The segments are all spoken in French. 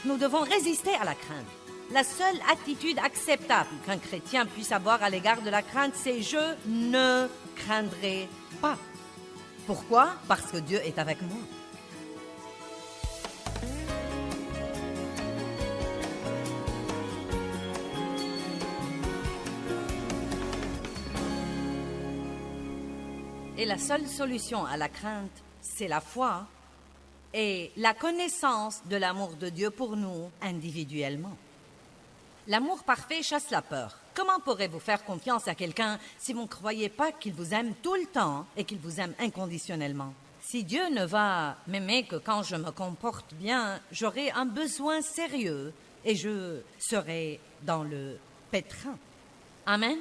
Nous devons résister à la crainte. La seule attitude acceptable qu'un chrétien puisse avoir à l'égard de la crainte, c'est « je ne craindrai pas ». Pourquoi? Parce que Dieu est avec moi. Et la seule solution à la crainte, c'est la foi et la connaissance de l'amour de Dieu pour nous individuellement. L'amour parfait chasse la peur. Comment pourrez-vous faire confiance à quelqu'un si vous ne croyez pas qu'il vous aime tout le temps et qu'il vous aime inconditionnellement? Si Dieu ne va m'aimer que quand je me comporte bien, j'aurai un besoin sérieux et je serai dans le pétrin. Amen.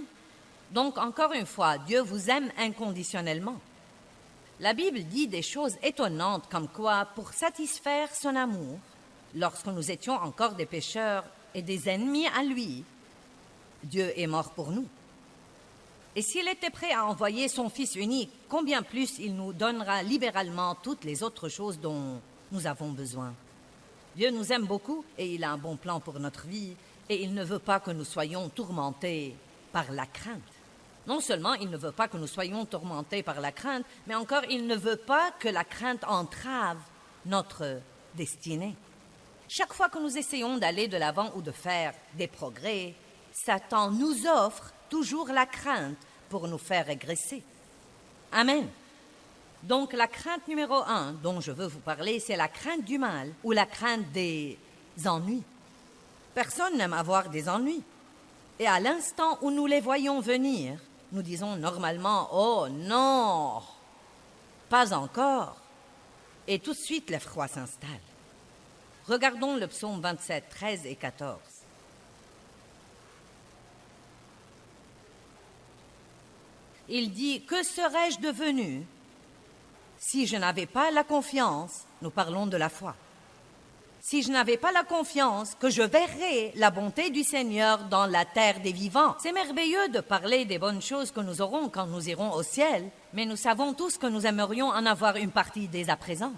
Donc, encore une fois, Dieu vous aime inconditionnellement. La Bible dit des choses étonnantes comme quoi, pour satisfaire son amour, lorsque nous étions encore des pécheurs et des ennemis à lui, Dieu est mort pour nous. Et s'il était prêt à envoyer son Fils unique, combien plus il nous donnera libéralement toutes les autres choses dont nous avons besoin. Dieu nous aime beaucoup et il a un bon plan pour notre vie et il ne veut pas que nous soyons tourmentés par la crainte. Non seulement il ne veut pas que nous soyons tourmentés par la crainte, mais encore il ne veut pas que la crainte entrave notre destinée. Chaque fois que nous essayons d'aller de l'avant ou de faire des progrès, Satan nous offre toujours la crainte pour nous faire régresser. Amen. Donc la crainte numéro 1 dont je veux vous parler, c'est la crainte du mal ou la crainte des ennuis. Personne n'aime avoir des ennuis. Et à l'instant où nous les voyons venir, nous disons normalement « Oh non, pas encore !» Et tout de suite, l'effroi s'installe. Regardons le psaume 27, 13 et 14. Il dit « Que serais-je devenu si je n'avais pas la confiance ?» Nous parlons de la foi. Si je n'avais pas la confiance que je verrais la bonté du Seigneur dans la terre des vivants. C'est merveilleux de parler des bonnes choses que nous aurons quand nous irons au ciel, mais nous savons tous que nous aimerions en avoir une partie dès à présent.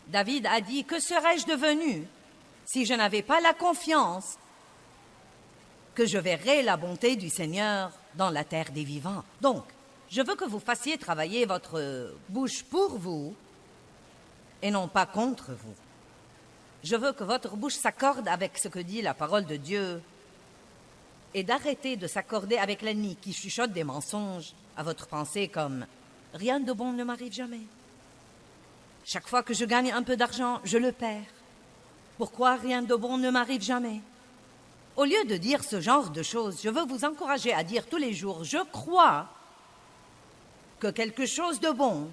David a dit « Que serais-je devenu si je n'avais pas la confiance que je verrais la bonté du Seigneur dans la terre des vivants ?» Donc, je veux que vous fassiez travailler votre bouche pour vous et non pas contre vous. Je veux que votre bouche s'accorde avec ce que dit la parole de Dieu et d'arrêter de s'accorder avec l'ennemi qui chuchote des mensonges à votre pensée comme « Rien de bon ne m'arrive jamais. Chaque fois que je gagne un peu d'argent, je le perds. Pourquoi rien de bon ne m'arrive jamais ?» Au lieu de dire ce genre de choses, je veux vous encourager à dire tous les jours « Je crois que quelque chose de bon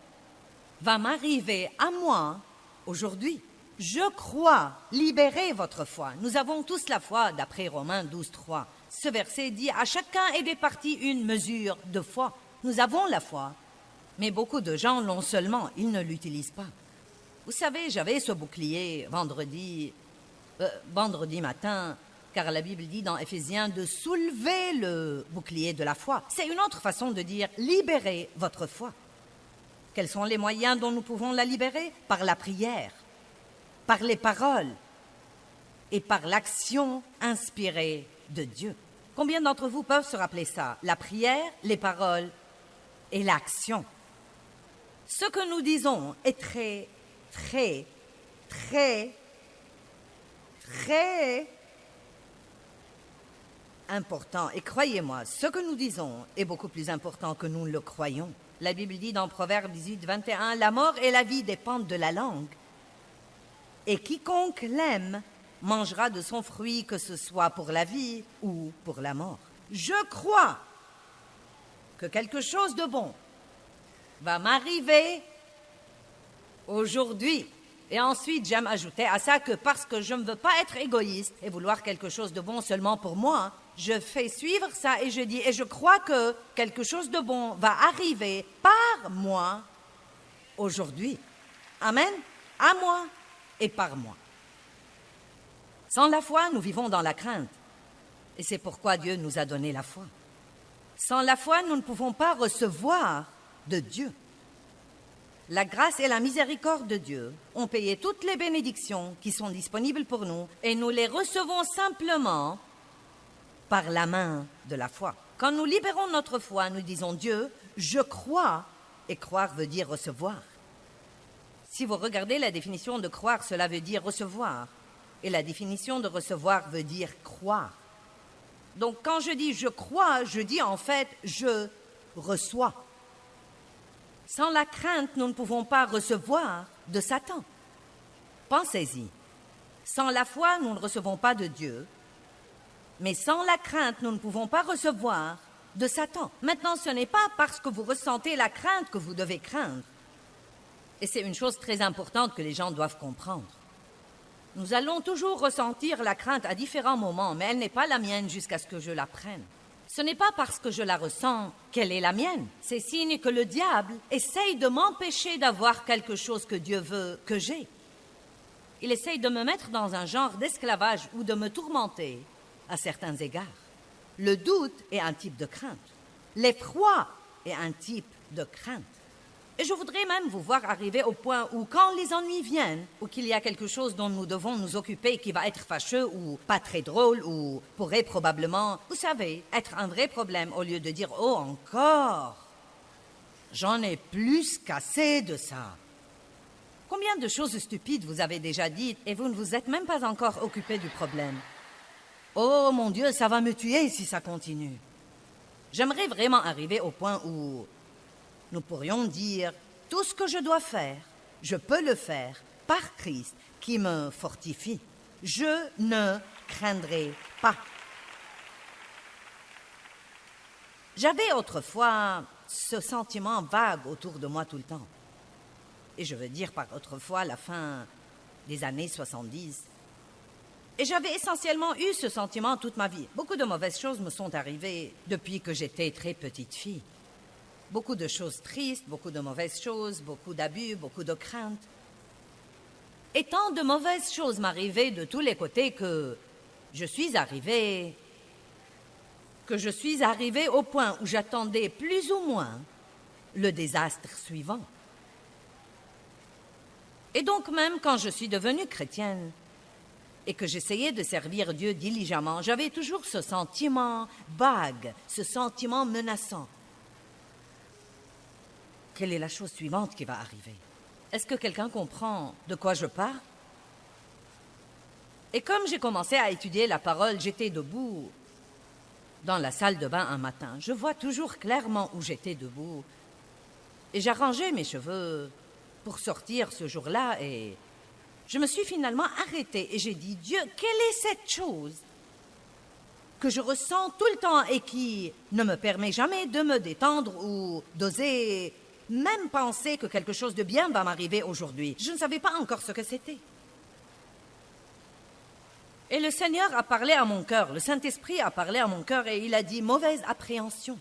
va m'arriver à moi aujourd'hui. Je crois. » Libérez votre foi. Nous avons tous la foi, d'après Romains 12, 3. Ce verset dit « À chacun est départie une mesure de foi. » Nous avons la foi, mais beaucoup de gens l'ont seulement, ils ne l'utilisent pas. Vous savez, j'avais ce bouclier vendredi matin, car la Bible dit dans Éphésiens de soulever le bouclier de la foi. C'est une autre façon de dire « libérez votre foi ». Quels sont les moyens dont nous pouvons la libérer? Par la prière, par les paroles et par l'action inspirée de Dieu. Combien d'entre vous peuvent se rappeler ça? La prière, les paroles et l'action. Ce que nous disons est très, très, très, très important. Et croyez-moi, ce que nous disons est beaucoup plus important que nous le croyons. La Bible dit dans Proverbe 18, 21, « La mort et la vie dépendent de la langue. Et quiconque l'aime mangera de son fruit, que ce soit pour la vie ou pour la mort. » Je crois que quelque chose de bon va m'arriver aujourd'hui. Et ensuite, j'aime ajouter à ça que parce que je ne veux pas être égoïste et vouloir quelque chose de bon seulement pour moi, je fais suivre ça et je dis, et je crois que quelque chose de bon va arriver par moi aujourd'hui. Amen. À moi et par moi. Sans la foi, nous vivons dans la crainte. Et c'est pourquoi Dieu nous a donné la foi. Sans la foi, nous ne pouvons pas recevoir de Dieu. La grâce et la miséricorde de Dieu ont payé toutes les bénédictions qui sont disponibles pour nous et nous les recevons simplement par la main de la foi. Quand nous libérons notre foi, nous disons Dieu, je crois, et croire veut dire recevoir. Si vous regardez la définition de croire, cela veut dire recevoir, et la définition de recevoir veut dire croire. Donc quand je dis je crois, je dis en fait je reçois. Sans la crainte, nous ne pouvons pas recevoir de Satan. Pensez-y. Sans la foi, nous ne recevons pas de Dieu. Mais sans la crainte, nous ne pouvons pas recevoir de Satan. Maintenant, ce n'est pas parce que vous ressentez la crainte que vous devez craindre. Et c'est une chose très importante que les gens doivent comprendre. Nous allons toujours ressentir la crainte à différents moments, mais elle n'est pas la mienne jusqu'à ce que je la prenne. Ce n'est pas parce que je la ressens qu'elle est la mienne. C'est signe que le diable essaye de m'empêcher d'avoir quelque chose que Dieu veut que j'ai. Il essaye de me mettre dans un genre d'esclavage ou de me tourmenter à certains égards. Le doute est un type de crainte. L'effroi est un type de crainte. Et je voudrais même vous voir arriver au point où, quand les ennuis viennent, ou qu'il y a quelque chose dont nous devons nous occuper qui va être fâcheux ou pas très drôle ou pourrait probablement, vous savez, être un vrai problème, au lieu de dire « Oh, encore ! J'en ai plus qu'assez de ça !» Combien de choses stupides vous avez déjà dites et vous ne vous êtes même pas encore occupé du problème? Oh mon Dieu, ça va me tuer si ça continue. J'aimerais vraiment arriver au point où nous pourrions dire « Tout ce que je dois faire, je peux le faire par Christ qui me fortifie. Je ne craindrai pas. » J'avais autrefois ce sentiment vague autour de moi tout le temps. Et je veux dire par autrefois la fin des années 70. Et j'avais essentiellement eu ce sentiment toute ma vie. Beaucoup de mauvaises choses me sont arrivées depuis que j'étais très petite fille. Beaucoup de choses tristes, beaucoup de mauvaises choses, beaucoup d'abus, beaucoup de craintes. Et tant de mauvaises choses m'arrivaient de tous les côtés que je suis arrivée au point où j'attendais plus ou moins le désastre suivant. Et donc même quand je suis devenue chrétienne et que j'essayais de servir Dieu diligemment, j'avais toujours ce sentiment vague, ce sentiment menaçant. Quelle est la chose suivante qui va arriver? Est-ce que quelqu'un comprend de quoi je parle? Et comme j'ai commencé à étudier la parole, j'étais debout dans la salle de bain un matin. Je vois toujours clairement où j'étais debout. Et j'arrangeais mes cheveux pour sortir ce jour-là et je me suis finalement arrêtée et j'ai dit « Dieu, quelle est cette chose que je ressens tout le temps et qui ne me permet jamais de me détendre ou d'oser même penser que quelque chose de bien va m'arriver aujourd'hui. » Je ne savais pas encore ce que c'était. Et le Seigneur a parlé à mon cœur, le Saint-Esprit a parlé à mon cœur et il a dit « mauvaise appréhension ».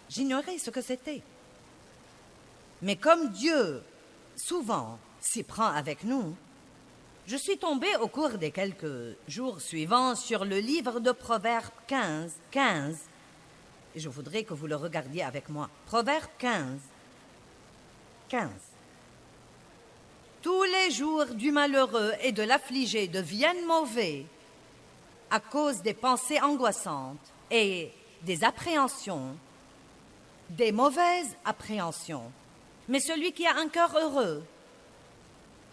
J'ignorais ce que c'était. Mais comme Dieu, souvent, s'y prend avec nous, je suis tombée au cours des quelques jours suivants sur le livre de Proverbes 15, et je voudrais que vous le regardiez avec moi. Proverbe 15. Tous les jours du malheureux et de l'affligé deviennent mauvais à cause des pensées angoissantes et des appréhensions, des mauvaises appréhensions. Mais celui qui a un cœur heureux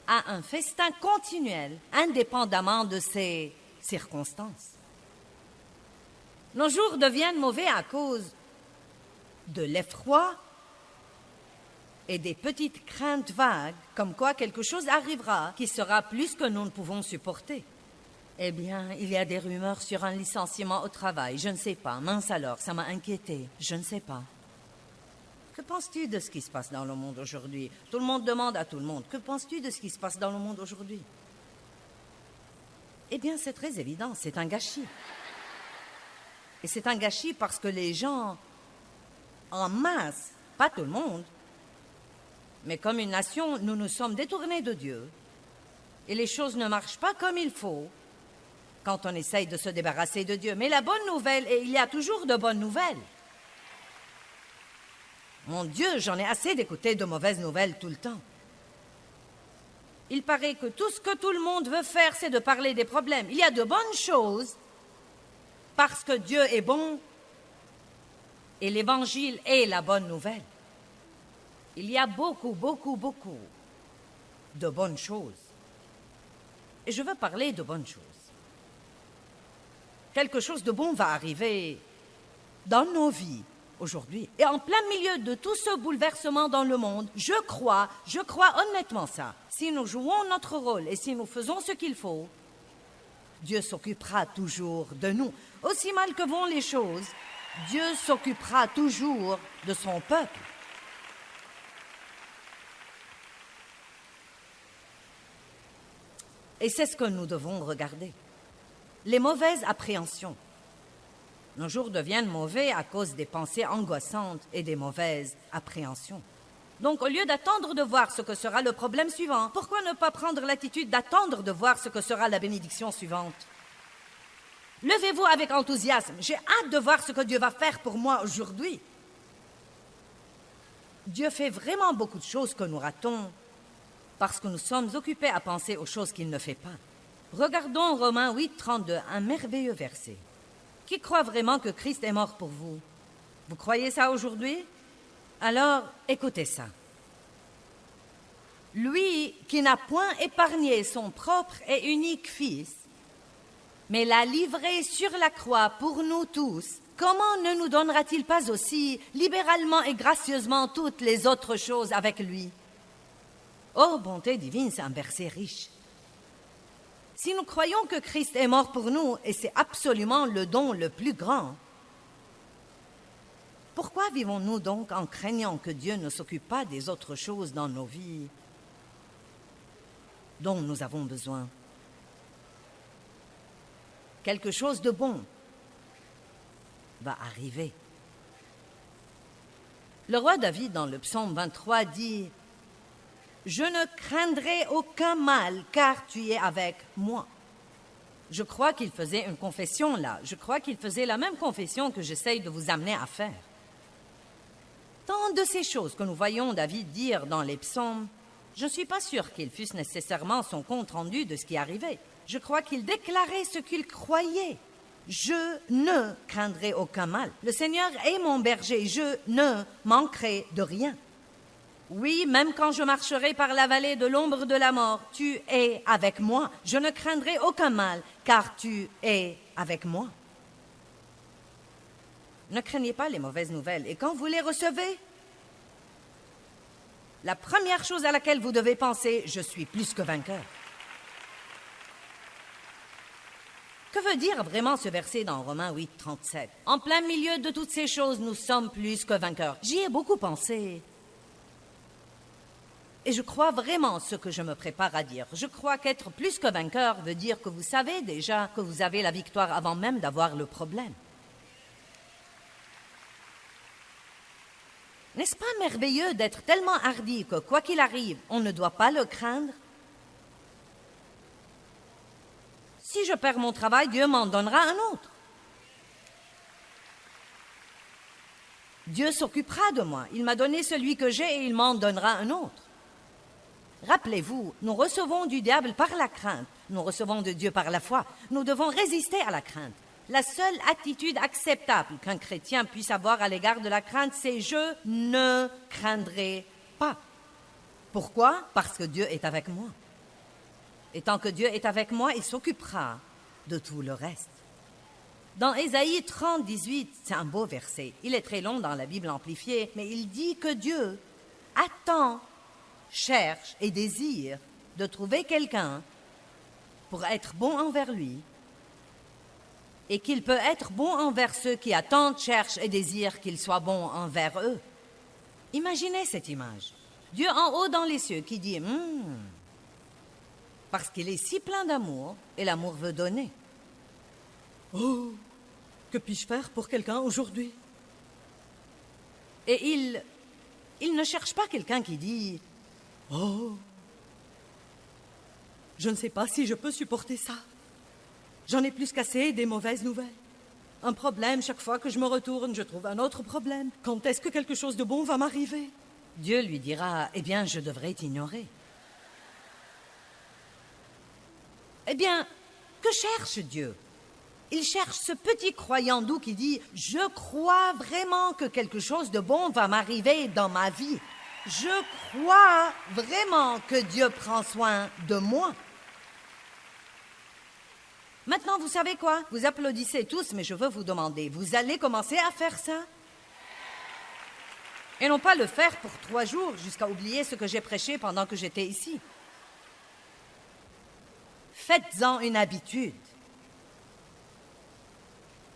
a un festin continuel, indépendamment de ses circonstances. Nos jours deviennent mauvais à cause de l'effroi et des petites craintes vagues, comme quoi quelque chose arrivera qui sera plus que nous ne pouvons supporter. Eh bien, il y a des rumeurs sur un licenciement au travail. Je ne sais pas. Mince alors, ça m'a inquiétée. Je ne sais pas. Que penses-tu de ce qui se passe dans le monde aujourd'hui? Tout le monde demande à tout le monde. Que penses-tu de ce qui se passe dans le monde aujourd'hui? Eh bien, c'est très évident. C'est un gâchis. Et c'est un gâchis parce que les gens, en masse, pas tout le monde, mais comme une nation, nous nous sommes détournés de Dieu. Et les choses ne marchent pas comme il faut quand on essaye de se débarrasser de Dieu. Mais la bonne nouvelle, et il y a toujours de bonnes nouvelles, Mon Dieu, j'en ai assez d'écouter de mauvaises nouvelles tout le temps. Il paraît que tout ce que tout le monde veut faire, c'est de parler des problèmes. Il y a de bonnes choses parce que Dieu est bon et l'Évangile est la bonne nouvelle. Il y a beaucoup, beaucoup, beaucoup de bonnes choses. Et je veux parler de bonnes choses. Quelque chose de bon va arriver dans nos vies aujourd'hui. Et en plein milieu de tout ce bouleversement dans le monde, je crois honnêtement ça. Si nous jouons notre rôle et si nous faisons ce qu'il faut, Dieu s'occupera toujours de nous. Aussi mal que vont les choses, Dieu s'occupera toujours de son peuple. Et c'est ce que nous devons regarder. Les mauvaises appréhensions. Nos jours deviennent mauvais à cause des pensées angoissantes et des mauvaises appréhensions. Donc, au lieu d'attendre de voir ce que sera le problème suivant, pourquoi ne pas prendre l'attitude d'attendre de voir ce que sera la bénédiction suivante? Levez-vous avec enthousiasme. J'ai hâte de voir ce que Dieu va faire pour moi aujourd'hui. Dieu fait vraiment beaucoup de choses que nous ratons parce que nous sommes occupés à penser aux choses qu'il ne fait pas. Regardons Romains 8, 32, un merveilleux verset. Qui croit vraiment que Christ est mort pour vous? Vous croyez ça aujourd'hui? Alors, écoutez ça. Lui qui n'a point épargné son propre et unique Fils, mais l'a livré sur la croix pour nous tous, comment ne nous donnera-t-il pas aussi libéralement et gracieusement toutes les autres choses avec lui? Oh, bonté divine, c'est un verset riche. Si nous croyons que Christ est mort pour nous, et c'est absolument le don le plus grand, pourquoi vivons-nous donc en craignant que Dieu ne s'occupe pas des autres choses dans nos vies dont nous avons besoin? Quelque chose de bon va arriver. Le roi David, dans le psaume 23, dit « Je ne craindrai aucun mal, car tu es avec moi. » Je crois qu'il faisait une confession là. Je crois qu'il faisait la même confession que j'essaye de vous amener à faire. Tant de ces choses que nous voyons David dire dans les psaumes, je ne suis pas sûre qu'ils fussent nécessairement son compte-rendu de ce qui arrivait. Je crois qu'il déclarait ce qu'il croyait. Je ne craindrai aucun mal. Le Seigneur est mon berger, je ne manquerai de rien. Oui, même quand je marcherai par la vallée de l'ombre de la mort, tu es avec moi. Je ne craindrai aucun mal, car tu es avec moi. Ne craignez pas les mauvaises nouvelles. Et quand vous les recevez, la première chose à laquelle vous devez penser, je suis plus que vainqueur. Que veut dire vraiment ce verset dans Romains 8, 37? En plein milieu de toutes ces choses, nous sommes plus que vainqueurs. J'y ai beaucoup pensé. Et je crois vraiment ce que je me prépare à dire. Je crois qu'être plus que vainqueur veut dire que vous savez déjà que vous avez la victoire avant même d'avoir le problème. N'est-ce pas merveilleux d'être tellement hardi que quoi qu'il arrive, on ne doit pas le craindre? Si je perds mon travail, Dieu m'en donnera un autre. Dieu s'occupera de moi. Il m'a donné celui que j'ai et il m'en donnera un autre. Rappelez-vous, nous recevons du diable par la crainte, nous recevons de Dieu par la foi. Nous devons résister à la crainte. La seule attitude acceptable qu'un chrétien puisse avoir à l'égard de la crainte, c'est « je ne craindrai pas ». Pourquoi? Parce que Dieu est avec moi. Et tant que Dieu est avec moi, il s'occupera de tout le reste. Dans Ésaïe 30, 18, c'est un beau verset. Il est très long dans la Bible amplifiée, mais il dit que Dieu attend, cherche et désire de trouver quelqu'un pour être bon envers lui et qu'il peut être bon envers ceux qui attendent, cherchent et désirent qu'il soit bon envers eux. Imaginez cette image. Dieu en haut dans les cieux qui dit parce qu'il est si plein d'amour et l'amour veut donner. Oh, que puis-je faire pour quelqu'un aujourd'hui? Et il ne cherche pas quelqu'un qui dit oh, je ne sais pas si je peux supporter ça. J'en ai plus qu'assez des mauvaises nouvelles. Un problème, chaque fois que je me retourne, je trouve un autre problème. Quand est-ce que quelque chose de bon va m'arriver? Dieu lui dira, eh bien, je devrais t'ignorer. Eh bien, que cherche Dieu? Il cherche ce petit croyant doux qui dit « Je crois vraiment que quelque chose de bon va m'arriver dans ma vie. Je crois vraiment que Dieu prend soin de moi. » Maintenant, vous savez quoi? Vous applaudissez tous, mais je veux vous demander, vous allez commencer à faire ça? Et non pas le faire pour 3 jours jusqu'à oublier ce que j'ai prêché pendant que j'étais ici. Faites-en une habitude.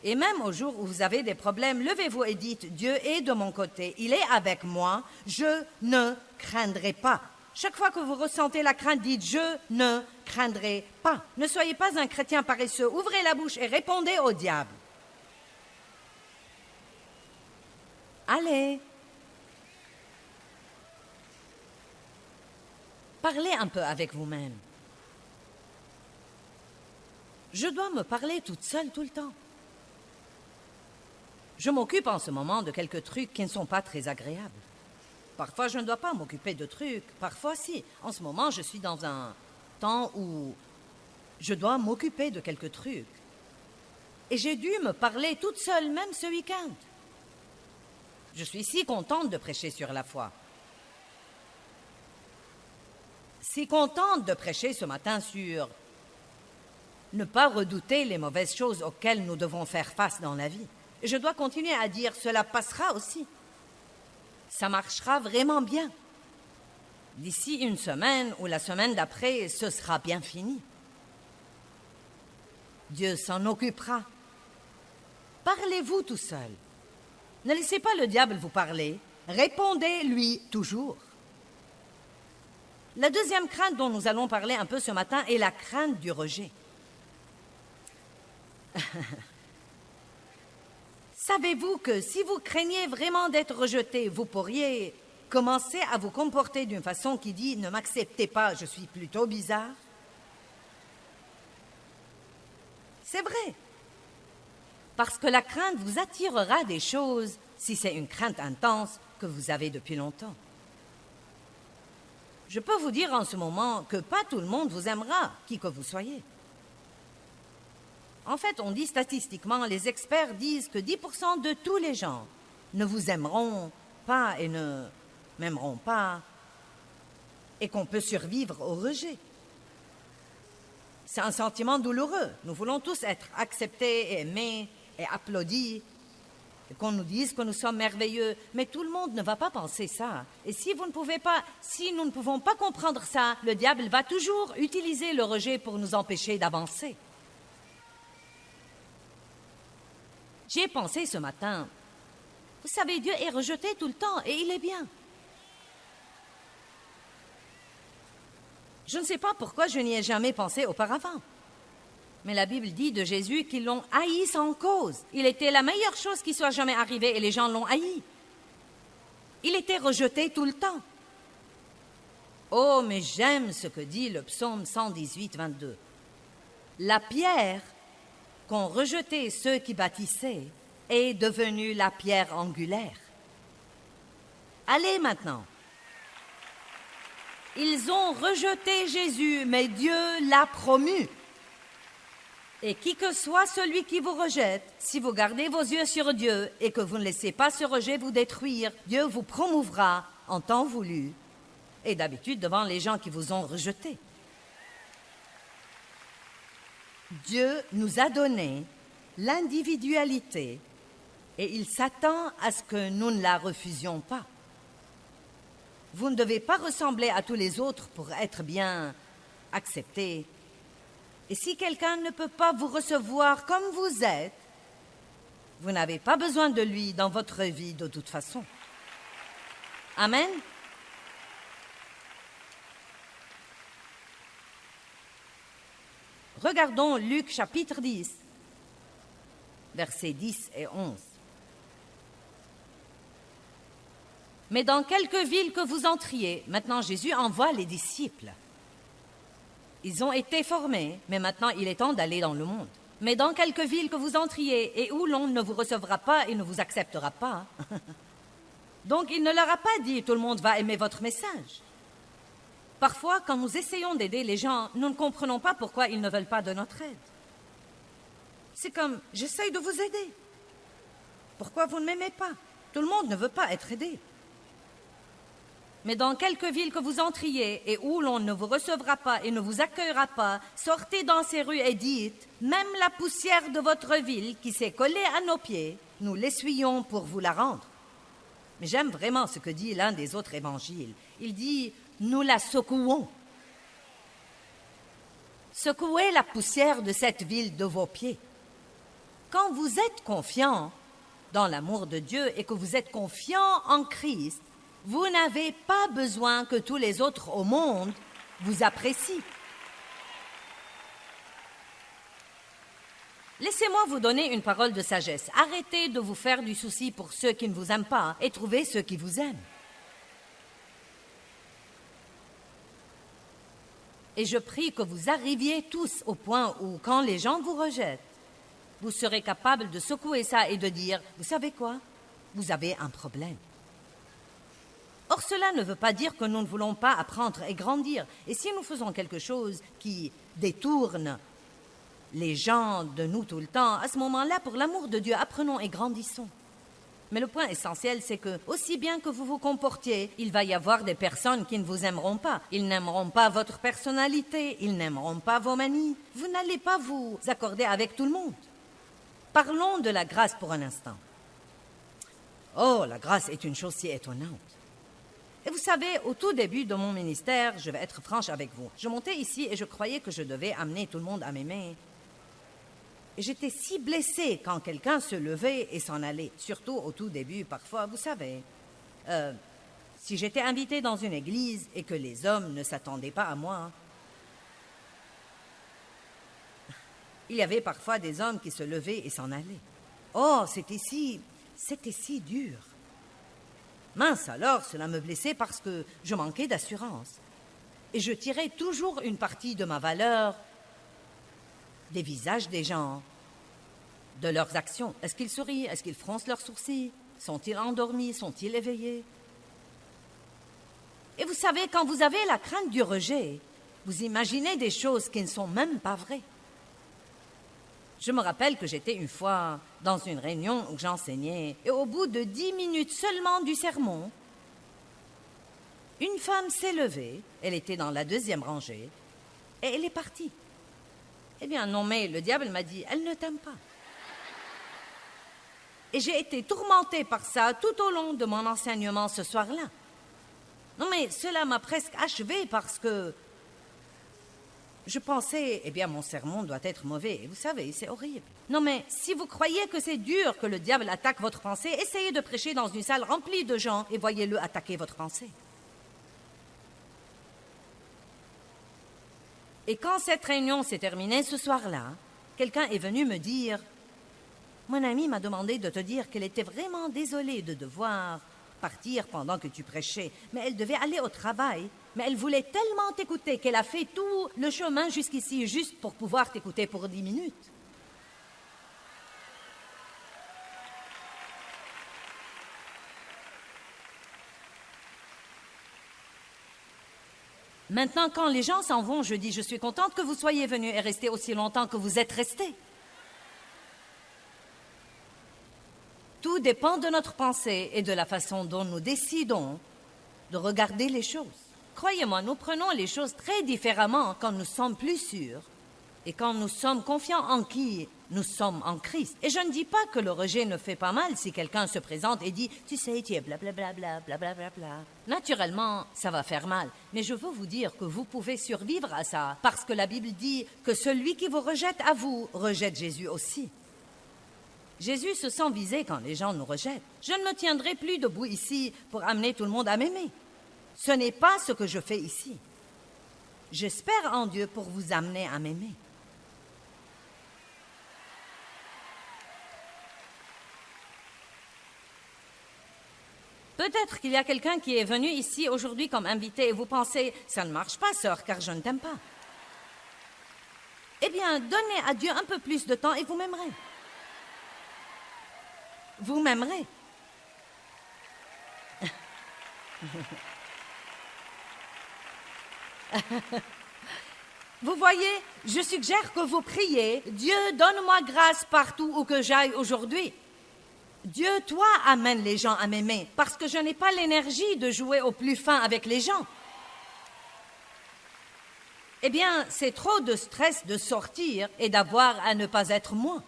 Et même au jour où vous avez des problèmes, levez-vous et dites « Dieu est de mon côté, il est avec moi, je ne craindrai pas ». Chaque fois que vous ressentez la crainte, dites « Je ne craindrai pas ». Ne soyez pas un chrétien paresseux, ouvrez la bouche et répondez au diable. Allez. Parlez un peu avec vous-même. Je dois me parler toute seule tout le temps. Je m'occupe en ce moment de quelques trucs qui ne sont pas très agréables. Parfois, je ne dois pas m'occuper de trucs. Parfois, si. En ce moment, je suis dans un temps où je dois m'occuper de quelques trucs. Et j'ai dû me parler toute seule, même ce week-end. Je suis si contente de prêcher sur la foi. Si contente de prêcher ce matin sur ne pas redouter les mauvaises choses auxquelles nous devons faire face dans la vie. Et je dois continuer à dire, cela passera aussi. Ça marchera vraiment bien. D'ici une semaine ou la semaine d'après, ce sera bien fini. Dieu s'en occupera. Parlez-vous tout seul. Ne laissez pas le diable vous parler. Répondez-lui toujours. La deuxième crainte dont nous allons parler un peu ce matin est la crainte du rejet. Savez-vous que si vous craignez vraiment d'être rejeté, vous pourriez commencer à vous comporter d'une façon qui dit « Ne m'acceptez pas, je suis plutôt bizarre ». C'est vrai. Parce que la crainte vous attirera des choses si c'est une crainte intense que vous avez depuis longtemps. Je peux vous dire en ce moment que pas tout le monde vous aimera, qui que vous soyez. En fait, on dit statistiquement, les experts disent que 10% de tous les gens ne vous aimeront pas et ne m'aimeront pas, et qu'on peut survivre au rejet. C'est un sentiment douloureux. Nous voulons tous être acceptés, et aimés et applaudis, et qu'on nous dise que nous sommes merveilleux. Mais tout le monde ne va pas penser ça. Et si nous ne pouvons pas comprendre ça, le diable va toujours utiliser le rejet pour nous empêcher d'avancer. J'y ai pensé ce matin. Vous savez, Dieu est rejeté tout le temps et il est bien. Je ne sais pas pourquoi je n'y ai jamais pensé auparavant. Mais la Bible dit de Jésus qu'ils l'ont haï sans cause. Il était la meilleure chose qui soit jamais arrivée et les gens l'ont haï. Il était rejeté tout le temps. Oh, mais j'aime ce que dit le psaume 118, 22. La pierre qu'ont rejeté ceux qui bâtissaient est devenue la pierre angulaire. Allez maintenant. Ils ont rejeté Jésus, mais Dieu l'a promu. Et qui que soit celui qui vous rejette, si vous gardez vos yeux sur Dieu et que vous ne laissez pas ce rejet vous détruire, Dieu vous promouvra en temps voulu et d'habitude devant les gens qui vous ont rejeté. Dieu nous a donné l'individualité et il s'attend à ce que nous ne la refusions pas. Vous ne devez pas ressembler à tous les autres pour être bien accepté. Et si quelqu'un ne peut pas vous recevoir comme vous êtes, vous n'avez pas besoin de lui dans votre vie de toute façon. Amen. Regardons Luc chapitre 10, versets 10 et 11. Mais dans quelque ville que vous entriez, maintenant Jésus envoie les disciples. Ils ont été formés, mais maintenant il est temps d'aller dans le monde. Mais dans quelque ville que vous entriez et où l'on ne vous recevra pas et ne vous acceptera pas. Donc il ne leur a pas dit « tout le monde va aimer votre message ». Parfois, quand nous essayons d'aider les gens, nous ne comprenons pas pourquoi ils ne veulent pas de notre aide. C'est comme « j'essaye de vous aider ». Pourquoi vous ne m'aimez pas? Tout le monde ne veut pas être aidé. Mais dans quelque ville que vous entriez et où l'on ne vous recevra pas et ne vous accueillera pas, sortez dans ces rues et dites « même la poussière de votre ville qui s'est collée à nos pieds, nous l'essuyons pour vous la rendre ». Mais j'aime vraiment ce que dit l'un des autres évangiles. Il dit « nous la secouons ». Secouez la poussière de cette ville de vos pieds. Quand vous êtes confiant dans l'amour de Dieu et que vous êtes confiant en Christ, vous n'avez pas besoin que tous les autres au monde vous apprécient. Laissez-moi vous donner une parole de sagesse. Arrêtez de vous faire du souci pour ceux qui ne vous aiment pas et trouvez ceux qui vous aiment. Et je prie que vous arriviez tous au point où, quand les gens vous rejettent, vous serez capable de secouer ça et de dire « Vous savez quoi? Vous avez un problème. » Or, cela ne veut pas dire que nous ne voulons pas apprendre et grandir. Et si nous faisons quelque chose qui détourne les gens de nous tout le temps, à ce moment-là, pour l'amour de Dieu, apprenons et grandissons. Mais le point essentiel, c'est que, aussi bien que vous vous comportiez, il va y avoir des personnes qui ne vous aimeront pas. Ils n'aimeront pas votre personnalité, ils n'aimeront pas vos manies. Vous n'allez pas vous accorder avec tout le monde. Parlons de la grâce pour un instant. Oh, la grâce est une chose si étonnante. Et vous savez, au tout début de mon ministère, je vais être franche avec vous, je montais ici et je croyais que je devais amener tout le monde à m'aimer. Et j'étais si blessée quand quelqu'un se levait et s'en allait, surtout au tout début, parfois, vous savez. Si j'étais invitée dans une église et que les hommes ne s'attendaient pas à moi, il y avait parfois des hommes qui se levaient et s'en allaient. Oh, c'était si dur. Mince alors, cela me blessait parce que je manquais d'assurance. Et je tirais toujours une partie de ma valeur des visages des gens, de leurs actions. Est-ce qu'ils sourient? Est-ce qu'ils froncent leurs sourcils? Sont-ils endormis? Sont-ils éveillés? Et vous savez, quand vous avez la crainte du rejet, vous imaginez des choses qui ne sont même pas vraies. Je me rappelle que j'étais une fois dans une réunion où j'enseignais et au bout de 10 minutes seulement du sermon, une femme s'est levée, elle était dans la 2e rangée, et elle est partie. Eh bien non, mais le diable m'a dit, elle ne t'aime pas. Et j'ai été tourmentée par ça tout au long de mon enseignement ce soir-là. Non mais cela m'a presque achevée parce que je pensais, eh bien, mon sermon doit être mauvais. Et vous savez, c'est horrible. Non, mais si vous croyez que c'est dur que le diable attaque votre pensée, essayez de prêcher dans une salle remplie de gens et voyez-le attaquer votre pensée. Et quand cette réunion s'est terminée ce soir-là, quelqu'un est venu me dire « Mon amie m'a demandé de te dire qu'elle était vraiment désolée de devoir partir pendant que tu prêchais, mais elle devait aller au travail. Mais elle voulait tellement t'écouter qu'elle a fait tout le chemin jusqu'ici juste pour pouvoir t'écouter pour 10 minutes. » Maintenant, quand les gens s'en vont, je dis « Je suis contente que vous soyez venus et restés aussi longtemps que vous êtes restés. » Tout dépend de notre pensée et de la façon dont nous décidons de regarder les choses. Croyez-moi, nous prenons les choses très différemment quand nous sommes plus sûrs et quand nous sommes confiants en qui nous sommes en Christ. Et je ne dis pas que le rejet ne fait pas mal si quelqu'un se présente et dit « Tu sais, tu es blablabla, blablabla. » Naturellement, ça va faire mal. Mais je veux vous dire que vous pouvez survivre à ça parce que la Bible dit que celui qui vous rejette à vous, rejette Jésus aussi. Jésus se sent visé quand les gens nous rejettent. Je ne me tiendrai plus debout ici pour amener tout le monde à m'aimer. Ce n'est pas ce que je fais ici. J'espère en Dieu pour vous amener à m'aimer. Peut-être qu'il y a quelqu'un qui est venu ici aujourd'hui comme invité et vous pensez « Ça ne marche pas, sœur, car je ne t'aime pas. » Eh bien, donnez à Dieu un peu plus de temps et vous m'aimerez. Vous m'aimerez. Vous voyez, je suggère que vous priez, Dieu, donne-moi grâce partout où que j'aille aujourd'hui. Dieu, toi, amène les gens à m'aimer, parce que je n'ai pas l'énergie de jouer au plus fin avec les gens. Eh bien, c'est trop de stress de sortir et d'avoir à ne pas être moi.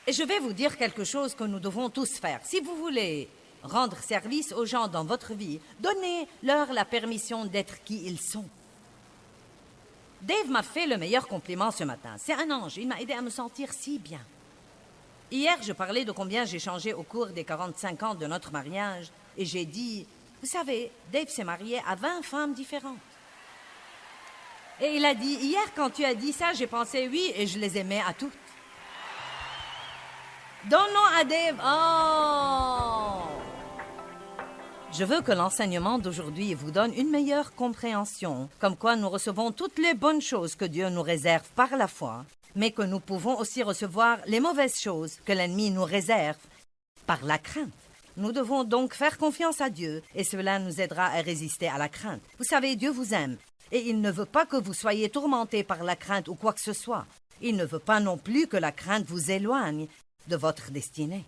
Et je vais vous dire quelque chose que nous devons tous faire. Si vous voulez rendre service aux gens dans votre vie, donnez-leur la permission d'être qui ils sont. Dave m'a fait le meilleur compliment ce matin. C'est un ange, il m'a aidé à me sentir si bien. Hier, je parlais de combien j'ai changé au cours des 45 ans de notre mariage et j'ai dit, vous savez, Dave s'est marié à 20 femmes différentes. Et il a dit, hier quand tu as dit ça, j'ai pensé oui et je les aimais à toutes. Donnons à Dave. Oh! Je veux que l'enseignement d'aujourd'hui vous donne une meilleure compréhension, comme quoi nous recevons toutes les bonnes choses que Dieu nous réserve par la foi, mais que nous pouvons aussi recevoir les mauvaises choses que l'ennemi nous réserve par la crainte. Nous devons donc faire confiance à Dieu et cela nous aidera à résister à la crainte. Vous savez, Dieu vous aime et il ne veut pas que vous soyez tourmentés par la crainte ou quoi que ce soit. Il ne veut pas non plus que la crainte vous éloigne de votre destinée.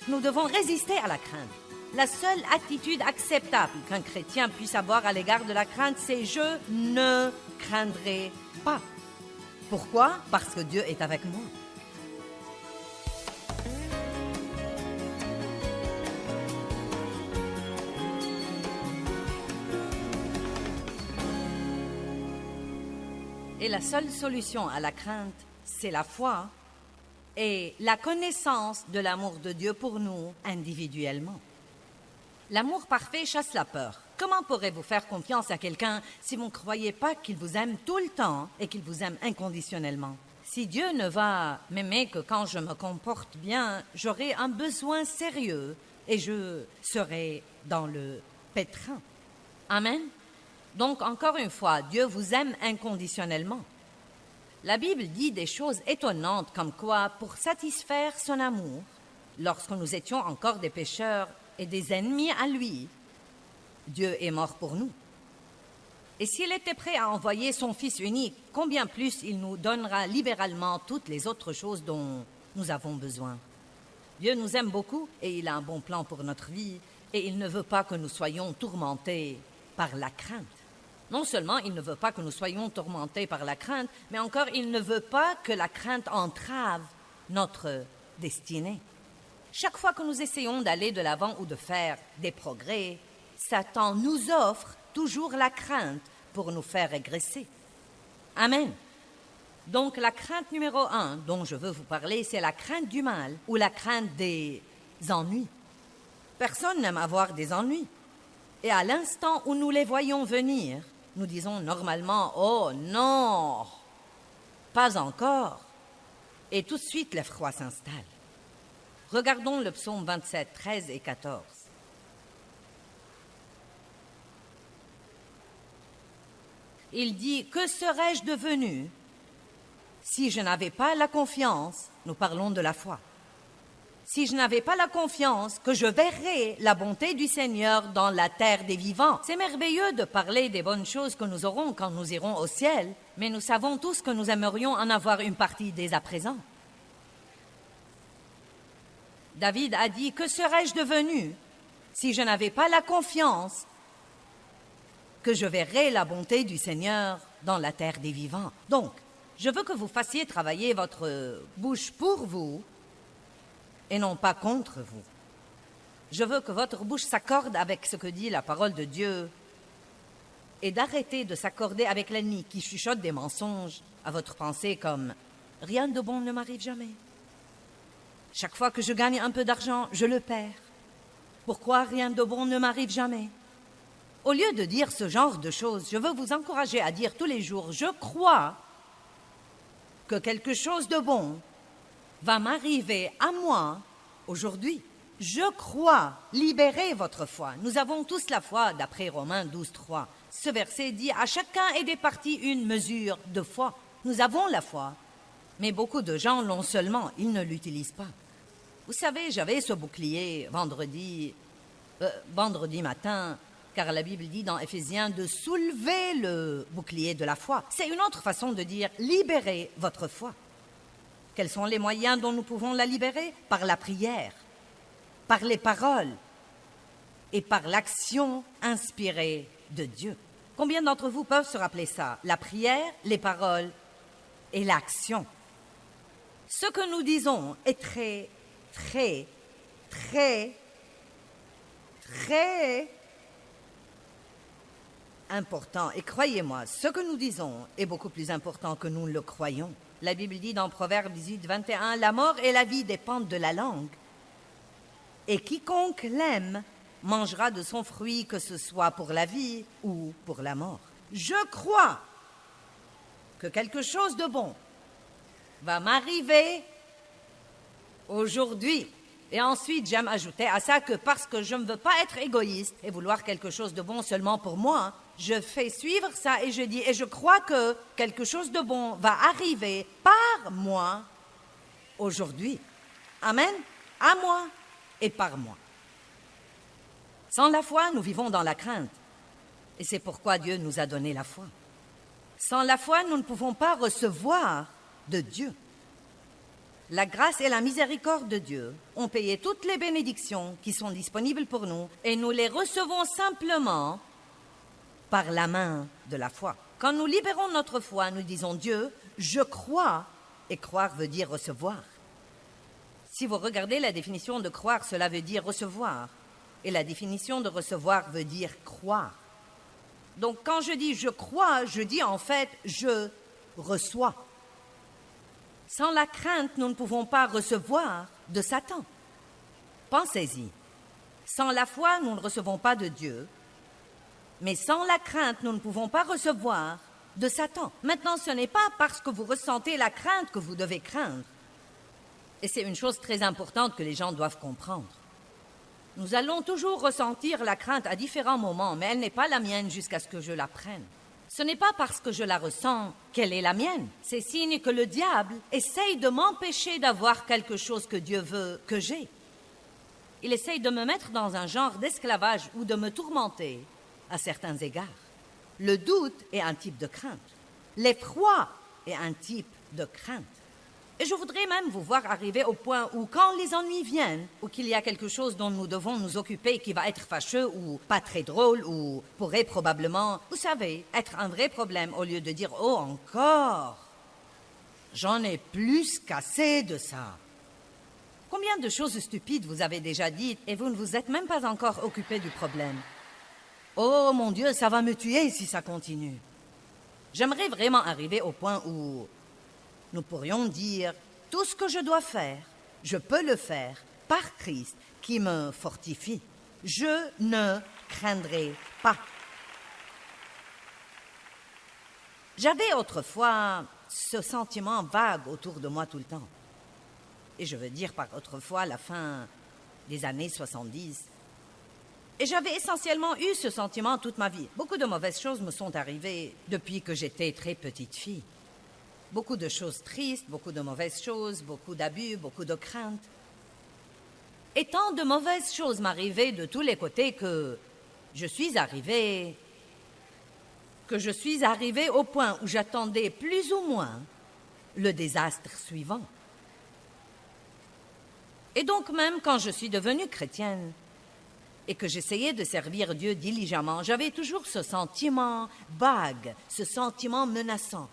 Nous devons résister à la crainte. La seule attitude acceptable qu'un chrétien puisse avoir à l'égard de la crainte, c'est « je ne craindrai pas ». Pourquoi? Parce que Dieu est avec moi. Et la seule solution à la crainte, c'est la foi et la connaissance de l'amour de Dieu pour nous individuellement. L'amour parfait chasse la peur. Comment pourrez-vous faire confiance à quelqu'un si vous ne croyez pas qu'il vous aime tout le temps et qu'il vous aime inconditionnellement? Si Dieu ne va m'aimer que quand je me comporte bien, j'aurai un besoin sérieux et je serai dans le pétrin. Amen. Donc, encore une fois, Dieu vous aime inconditionnellement. La Bible dit des choses étonnantes comme quoi, pour satisfaire son amour, lorsque nous étions encore des pécheurs et des ennemis à lui, Dieu est mort pour nous. Et s'il était prêt à envoyer son Fils unique, combien plus il nous donnera libéralement toutes les autres choses dont nous avons besoin. Dieu nous aime beaucoup et il a un bon plan pour notre vie et il ne veut pas que nous soyons tourmentés par la crainte. Non seulement il ne veut pas que nous soyons tourmentés par la crainte, mais encore il ne veut pas que la crainte entrave notre destinée. Chaque fois que nous essayons d'aller de l'avant ou de faire des progrès, Satan nous offre toujours la crainte pour nous faire régresser. Amen. Donc la crainte numéro 1 dont je veux vous parler, c'est la crainte du mal ou la crainte des ennuis. Personne n'aime avoir des ennuis. Et à l'instant où nous les voyons venir, nous disons normalement « Oh non, pas encore !» Et tout de suite, l'effroi s'installe. Regardons le psaume 27, 13 et 14. Il dit « Que serais-je devenu si je n'avais pas la confiance ?» Nous parlons de la foi. Si je n'avais pas la confiance que je verrais la bonté du Seigneur dans la terre des vivants. C'est merveilleux de parler des bonnes choses que nous aurons quand nous irons au ciel, mais nous savons tous que nous aimerions en avoir une partie dès à présent. David a dit « Que serais-je devenu si je n'avais pas la confiance que je verrai la bonté du Seigneur dans la terre des vivants. Donc, je veux que vous fassiez travailler votre bouche pour vous et non pas contre vous. Je veux que votre bouche s'accorde avec ce que dit la parole de Dieu et d'arrêter de s'accorder avec l'ennemi qui chuchote des mensonges à votre pensée comme « rien de bon ne m'arrive jamais ». Chaque fois que je gagne un peu d'argent, je le perds. Pourquoi rien de bon ne m'arrive jamais? Au lieu de dire ce genre de choses, je veux vous encourager à dire tous les jours « je crois que quelque chose de bon va m'arriver à moi aujourd'hui ». Je crois, libérez votre foi. Nous avons tous la foi, d'après Romains 12, 3. Ce verset dit, à chacun est départie une mesure de foi. Nous avons la foi, mais beaucoup de gens l'ont seulement, ils ne l'utilisent pas. Vous savez, j'avais ce bouclier vendredi matin, car la Bible dit dans Éphésiens de soulever le bouclier de la foi. C'est une autre façon de dire, libérez votre foi. Quels sont les moyens dont nous pouvons la libérer? Par la prière, par les paroles et par l'action inspirée de Dieu. Combien d'entre vous peuvent se rappeler ça? La prière, les paroles et l'action. Ce que nous disons est très important. Et croyez-moi, ce que nous disons est beaucoup plus important que nous le croyons. La Bible dit dans Proverbes 18, 21, « La mort et la vie dépendent de la langue. Et quiconque l'aime mangera de son fruit, que ce soit pour la vie ou pour la mort. » Je crois que quelque chose de bon va m'arriver aujourd'hui. Et ensuite, j'aime ajouter à ça que parce que je ne veux pas être égoïste et vouloir quelque chose de bon seulement pour moi, je fais suivre ça et je dis, et je crois que quelque chose de bon va arriver par moi aujourd'hui. Amen. À moi et par moi. Sans la foi, nous vivons dans la crainte. Et c'est pourquoi Dieu nous a donné la foi. Sans la foi, nous ne pouvons pas recevoir de Dieu. La grâce et la miséricorde de Dieu ont payé toutes les bénédictions qui sont disponibles pour nous et nous les recevons simplement par la main de la foi. Quand nous libérons notre foi, nous disons Dieu, je crois, et croire veut dire recevoir. Si vous regardez la définition de croire, cela veut dire recevoir. Et la définition de recevoir veut dire croire. Donc quand je dis je crois, je dis en fait je reçois. Sans la crainte, nous ne pouvons pas recevoir de Satan. Pensez-y. Sans la foi, nous ne recevons pas de Dieu. Mais sans la crainte, nous ne pouvons pas recevoir de Satan. Maintenant, ce n'est pas parce que vous ressentez la crainte que vous devez craindre. Et c'est une chose très importante que les gens doivent comprendre. Nous allons toujours ressentir la crainte à différents moments, mais elle n'est pas la mienne jusqu'à ce que je la prenne. Ce n'est pas parce que je la ressens qu'elle est la mienne. C'est signe que le diable essaye de m'empêcher d'avoir quelque chose que Dieu veut que j'ai. Il essaye de me mettre dans un genre d'esclavage ou de me tourmenter à certains égards. Le doute est un type de crainte. L'effroi est un type de crainte. Et je voudrais même vous voir arriver au point où, quand les ennuis viennent, ou qu'il y a quelque chose dont nous devons nous occuper qui va être fâcheux ou pas très drôle ou pourrait probablement, vous savez, être un vrai problème, au lieu de dire « Oh, encore, j'en ai plus qu'assez de ça ». Combien de choses stupides vous avez déjà dites et vous ne vous êtes même pas encore occupé du problème? Oh mon Dieu, ça va me tuer si ça continue. J'aimerais vraiment arriver au point où nous pourrions dire, tout ce que je dois faire, je peux le faire par Christ qui me fortifie. Je ne craindrai pas. J'avais autrefois ce sentiment vague autour de moi tout le temps. Et je veux dire par autrefois la fin des années 70. Et j'avais essentiellement eu ce sentiment toute ma vie. Beaucoup de mauvaises choses me sont arrivées depuis que j'étais très petite fille. Beaucoup de choses tristes, beaucoup de mauvaises choses, beaucoup d'abus, beaucoup de craintes. Et tant de mauvaises choses m'arrivaient de tous les côtés que je suis arrivée au point où j'attendais plus ou moins le désastre suivant. Et donc même quand je suis devenue chrétienne et que j'essayais de servir Dieu diligemment, j'avais toujours ce sentiment vague, ce sentiment menaçant.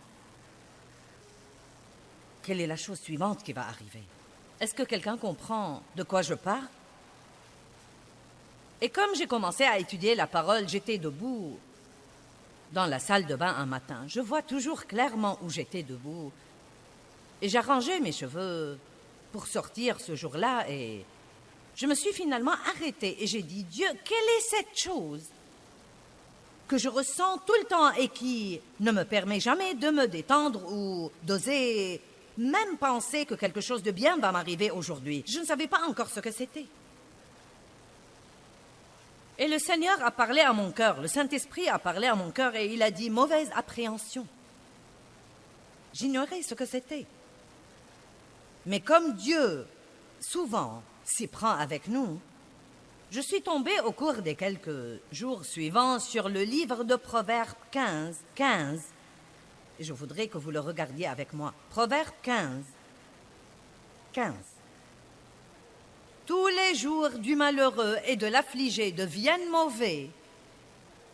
Quelle est la chose suivante qui va arriver? Est-ce que quelqu'un comprend de quoi je parle? Et comme j'ai commencé à étudier la parole, j'étais debout dans la salle de bain un matin. Je vois toujours clairement où j'étais debout. Et j'arrangeais mes cheveux pour sortir ce jour-là et je me suis finalement arrêtée et j'ai dit, Dieu, quelle est cette chose que je ressens tout le temps et qui ne me permet jamais de me détendre ou d'oser même penser que quelque chose de bien va m'arriver aujourd'hui? Je ne savais pas encore ce que c'était. Et le Seigneur a parlé à mon cœur, le Saint-Esprit a parlé à mon cœur et il a dit, mauvaise appréhension. J'ignorais ce que c'était. Mais comme Dieu, souvent, s'y prend avec nous, je suis tombée au cours des quelques jours suivants sur le livre de Proverbes 15, et je voudrais que vous le regardiez avec moi. Proverbes 15. Tous les jours du malheureux et de l'affligé deviennent mauvais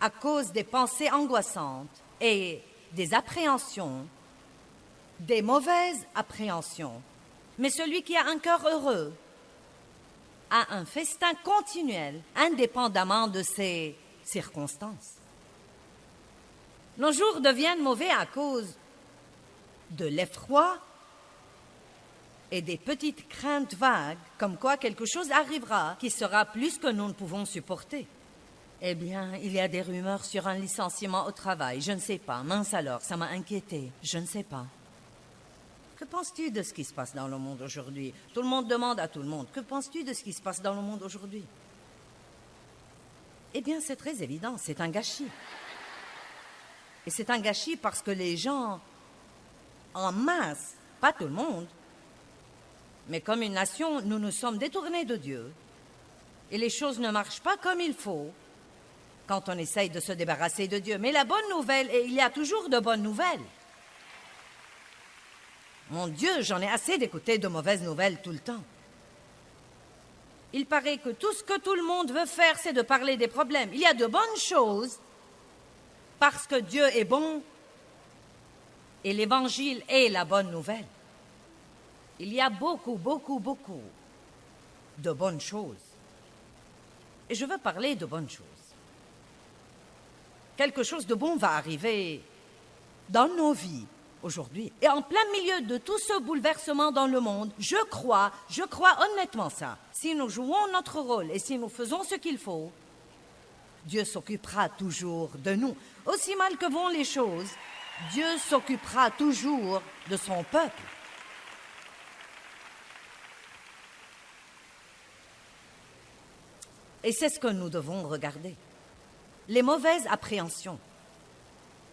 à cause des pensées angoissantes et des appréhensions, des mauvaises appréhensions. Mais celui qui a un cœur heureux a un festin continuel, indépendamment de ses circonstances. Nos jours deviennent mauvais à cause de l'effroi et des petites craintes vagues, comme quoi quelque chose arrivera qui sera plus que nous ne pouvons supporter. Eh bien, il y a des rumeurs sur un licenciement au travail. Je ne sais pas. Mince alors, ça m'a inquiétée. Je ne sais pas. Que penses-tu de ce qui se passe dans le monde aujourd'hui? Tout le monde demande à tout le monde. Que penses-tu de ce qui se passe dans le monde aujourd'hui? Eh bien, c'est très évident. C'est un gâchis. Et c'est un gâchis parce que les gens, en masse, pas tout le monde, mais comme une nation, nous nous sommes détournés de Dieu. Et les choses ne marchent pas comme il faut quand on essaye de se débarrasser de Dieu. Mais la bonne nouvelle, et il y a toujours de bonnes nouvelles. Mon Dieu, j'en ai assez d'écouter de mauvaises nouvelles tout le temps. Il paraît que tout ce que tout le monde veut faire, c'est de parler des problèmes. Il y a de bonnes choses parce que Dieu est bon et l'Évangile est la bonne nouvelle. Il y a beaucoup de bonnes choses. Et je veux parler de bonnes choses. Quelque chose de bon va arriver dans nos vies aujourd'hui. Et en plein milieu de tout ce bouleversement dans le monde, je crois honnêtement ça. Si nous jouons notre rôle et si nous faisons ce qu'il faut, Dieu s'occupera toujours de nous. Aussi mal que vont les choses, Dieu s'occupera toujours de son peuple. Et c'est ce que nous devons regarder. Les mauvaises appréhensions.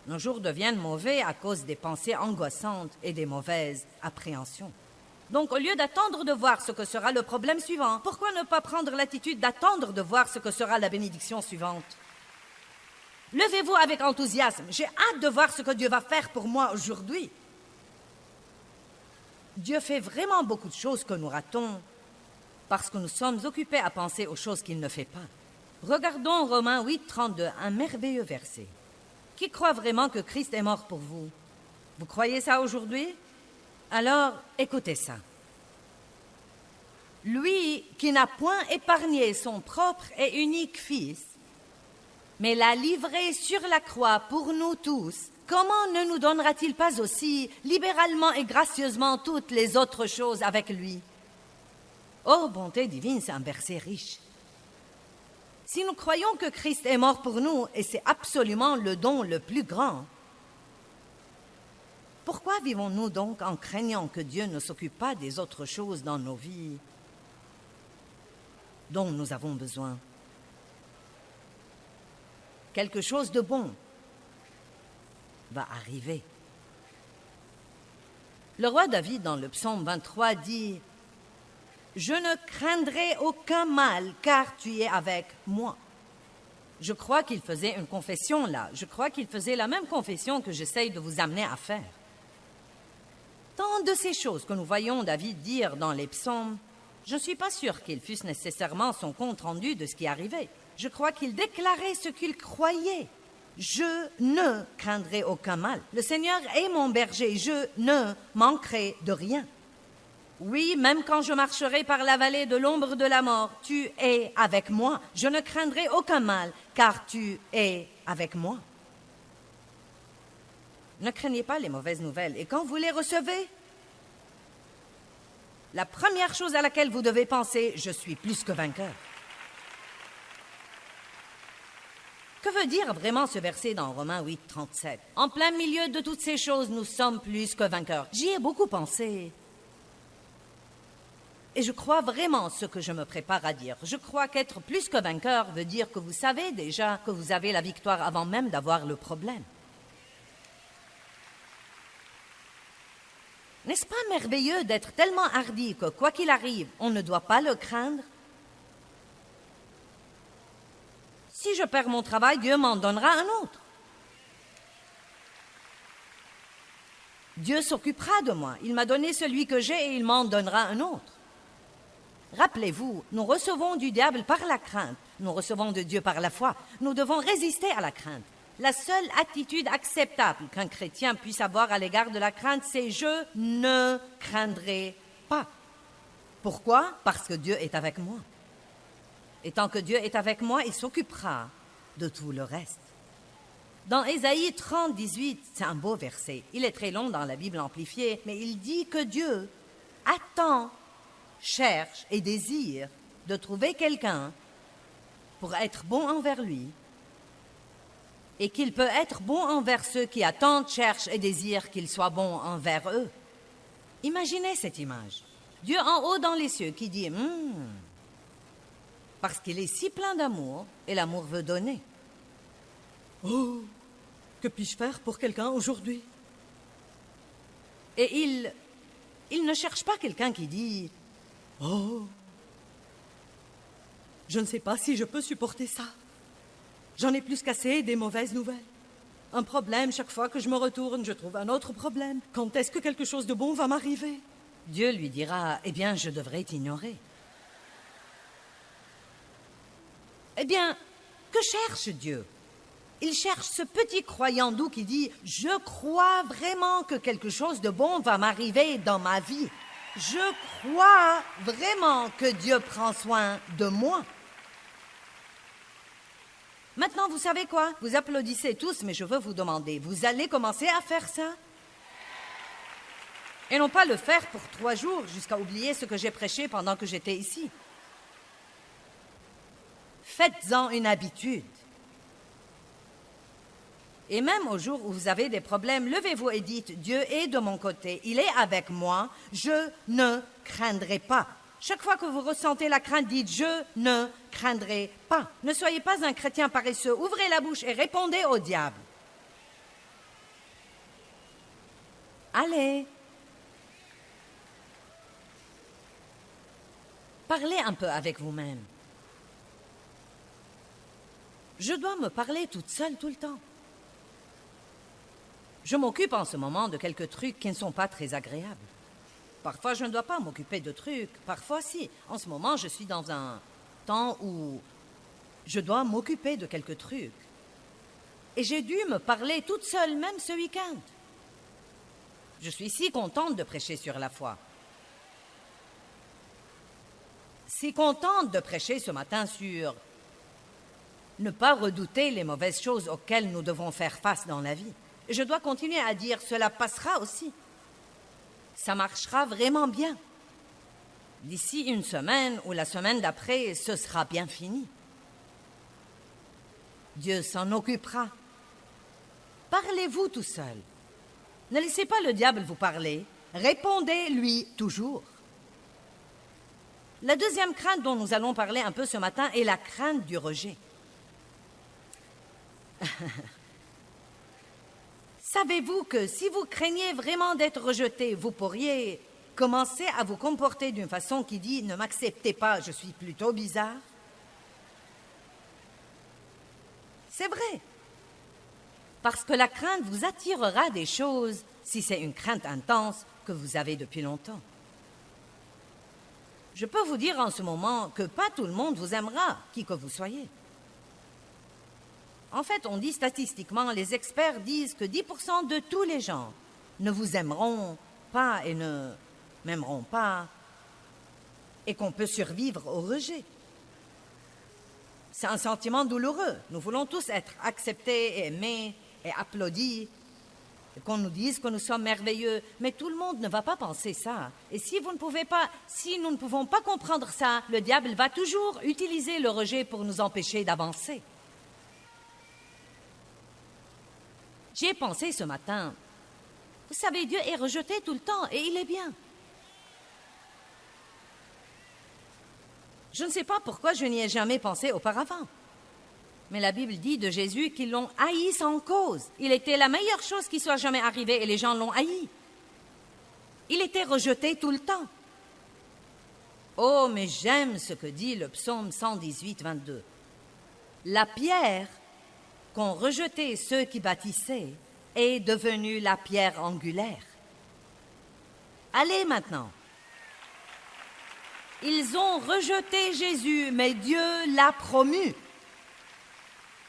Nos jours deviennent mauvais à cause des pensées angoissantes et des mauvaises appréhensions. Donc, au lieu d'attendre de voir ce que sera le problème suivant, pourquoi ne pas prendre l'attitude d'attendre de voir ce que sera la bénédiction suivante? Levez-vous avec enthousiasme. J'ai hâte de voir ce que Dieu va faire pour moi aujourd'hui. Dieu fait vraiment beaucoup de choses que nous ratons parce que nous sommes occupés à penser aux choses qu'il ne fait pas. Regardons Romains 8, 32, un merveilleux verset. Qui croit vraiment que Christ est mort pour vous? Vous croyez ça aujourd'hui? Alors, écoutez ça. Lui qui n'a point épargné son propre et unique Fils, mais l'a livré sur la croix pour nous tous, comment ne nous donnera-t-il pas aussi libéralement et gracieusement toutes les autres choses avec lui? Oh, bonté divine, c'est un verset riche. Si nous croyons que Christ est mort pour nous, et c'est absolument le don le plus grand, pourquoi vivons-nous donc en craignant que Dieu ne s'occupe pas des autres choses dans nos vies dont nous avons besoin? Quelque chose de bon va arriver. Le roi David, dans le psaume 23, dit « Je ne craindrai aucun mal, car tu es avec moi. » Je crois qu'il faisait une confession là. Je crois qu'il faisait la même confession que j'essaye de vous amener à faire. Tant de ces choses que nous voyons David dire dans les psaumes Je ne suis pas sûre qu'il fût nécessairement son compte rendu de ce qui arrivait. Je crois qu'il déclarait ce qu'il croyait. Je ne craindrai aucun mal. Le Seigneur est mon berger. Je ne manquerai de rien. Oui, même quand je marcherai par la vallée de l'ombre de la mort, tu es avec moi. Je ne craindrai aucun mal, car tu es avec moi. Ne craignez pas les mauvaises nouvelles. Et quand vous les recevez, la première chose à laquelle vous devez penser, je suis plus que vainqueur. Que veut dire vraiment ce verset dans Romains 8, 37? En plein milieu de toutes ces choses, nous sommes plus que vainqueurs. J'y ai beaucoup pensé. Et je crois vraiment ce que je me prépare à dire. Je crois qu'être plus que vainqueur veut dire que vous savez déjà que vous avez la victoire avant même d'avoir le problème. N'est-ce pas merveilleux d'être tellement hardi que, quoi qu'il arrive, on ne doit pas le craindre? Si je perds mon travail, Dieu m'en donnera un autre. Dieu s'occupera de moi. Il m'a donné celui que j'ai et il m'en donnera un autre. Rappelez-vous, nous recevons du diable par la crainte. Nous recevons de Dieu par la foi. Nous devons résister à la crainte. La seule attitude acceptable qu'un chrétien puisse avoir à l'égard de la crainte, c'est « je ne craindrai pas ». Pourquoi? Parce que Dieu est avec moi. Et tant que Dieu est avec moi, il s'occupera de tout le reste. Dans Ésaïe 30, 18, c'est un beau verset. Il est très long dans la Bible amplifiée, mais il dit que Dieu attend, cherche et désire de trouver quelqu'un pour être bon envers lui et qu'il peut être bon envers ceux qui attendent, cherchent et désirent qu'il soit bon envers eux. Imaginez cette image. Dieu en haut dans les cieux qui dit parce qu'il est si plein d'amour et l'amour veut donner. Oh, que puis-je faire pour quelqu'un aujourd'hui? Et il ne cherche pas quelqu'un qui dit oh, je ne sais pas si je peux supporter ça. J'en ai plus qu'assez des mauvaises nouvelles. Un problème, chaque fois que je me retourne, je trouve un autre problème. Quand est-ce que quelque chose de bon va m'arriver? Dieu lui dira, eh bien, je devrais t'ignorer. Eh bien, que cherche Dieu? Il cherche ce petit croyant doux qui dit « Je crois vraiment que quelque chose de bon va m'arriver dans ma vie. Je crois vraiment que Dieu prend soin de moi. » Maintenant, vous savez quoi? Vous applaudissez tous, mais je veux vous demander, vous allez commencer à faire ça? Et non pas le faire pour 3 jours jusqu'à oublier ce que j'ai prêché pendant que j'étais ici. Faites-en une habitude. Et même au jour où vous avez des problèmes, levez-vous et dites, Dieu est de mon côté, il est avec moi, je ne craindrai pas. Chaque fois que vous ressentez la crainte, dites, je ne craindrai pas. Ne soyez pas un chrétien paresseux, ouvrez la bouche et répondez au diable. Allez. Parlez un peu avec vous-même. Je dois me parler toute seule tout le temps. Je m'occupe en ce moment de quelques trucs qui ne sont pas très agréables. Parfois, je ne dois pas m'occuper de trucs. Parfois, si. En ce moment, je suis dans un temps où je dois m'occuper de quelques trucs. Et j'ai dû me parler toute seule, même ce week-end. Je suis si contente de prêcher sur la foi. Si contente de prêcher ce matin sur ne pas redouter les mauvaises choses auxquelles nous devons faire face dans la vie. Je dois continuer à dire, cela passera aussi. Ça marchera vraiment bien. D'ici une semaine ou la semaine d'après, ce sera bien fini. Dieu s'en occupera. Parlez-vous tout seul. Ne laissez pas le diable vous parler. Répondez-lui toujours. La deuxième crainte dont nous allons parler un peu ce matin est la crainte du rejet. Savez-vous que si vous craignez vraiment d'être rejeté, vous pourriez commencer à vous comporter d'une façon qui dit « Ne m'acceptez pas, je suis plutôt bizarre ». C'est vrai. Parce que la crainte vous attirera des choses si c'est une crainte intense que vous avez depuis longtemps. Je peux vous dire en ce moment que pas tout le monde vous aimera, qui que vous soyez. En fait, on dit statistiquement, les experts disent que 10% de tous les gens ne vous aimeront pas et ne m'aimeront pas, et qu'on peut survivre au rejet. C'est un sentiment douloureux. Nous voulons tous être acceptés, et aimés et applaudis, et qu'on nous dise que nous sommes merveilleux. Mais tout le monde ne va pas penser ça. Et si nous ne pouvons pas comprendre ça, le diable va toujours utiliser le rejet pour nous empêcher d'avancer. J'y ai pensé ce matin. Vous savez, Dieu est rejeté tout le temps et il est bien. Je ne sais pas pourquoi je n'y ai jamais pensé auparavant. Mais la Bible dit de Jésus qu'ils l'ont haï sans cause. Il était la meilleure chose qui soit jamais arrivée et les gens l'ont haï. Il était rejeté tout le temps. Oh, mais j'aime ce que dit le psaume 118, 22. La pierre qu'ont rejeté ceux qui bâtissaient est devenue la pierre angulaire. Allez maintenant. Ils ont rejeté Jésus, mais Dieu l'a promu.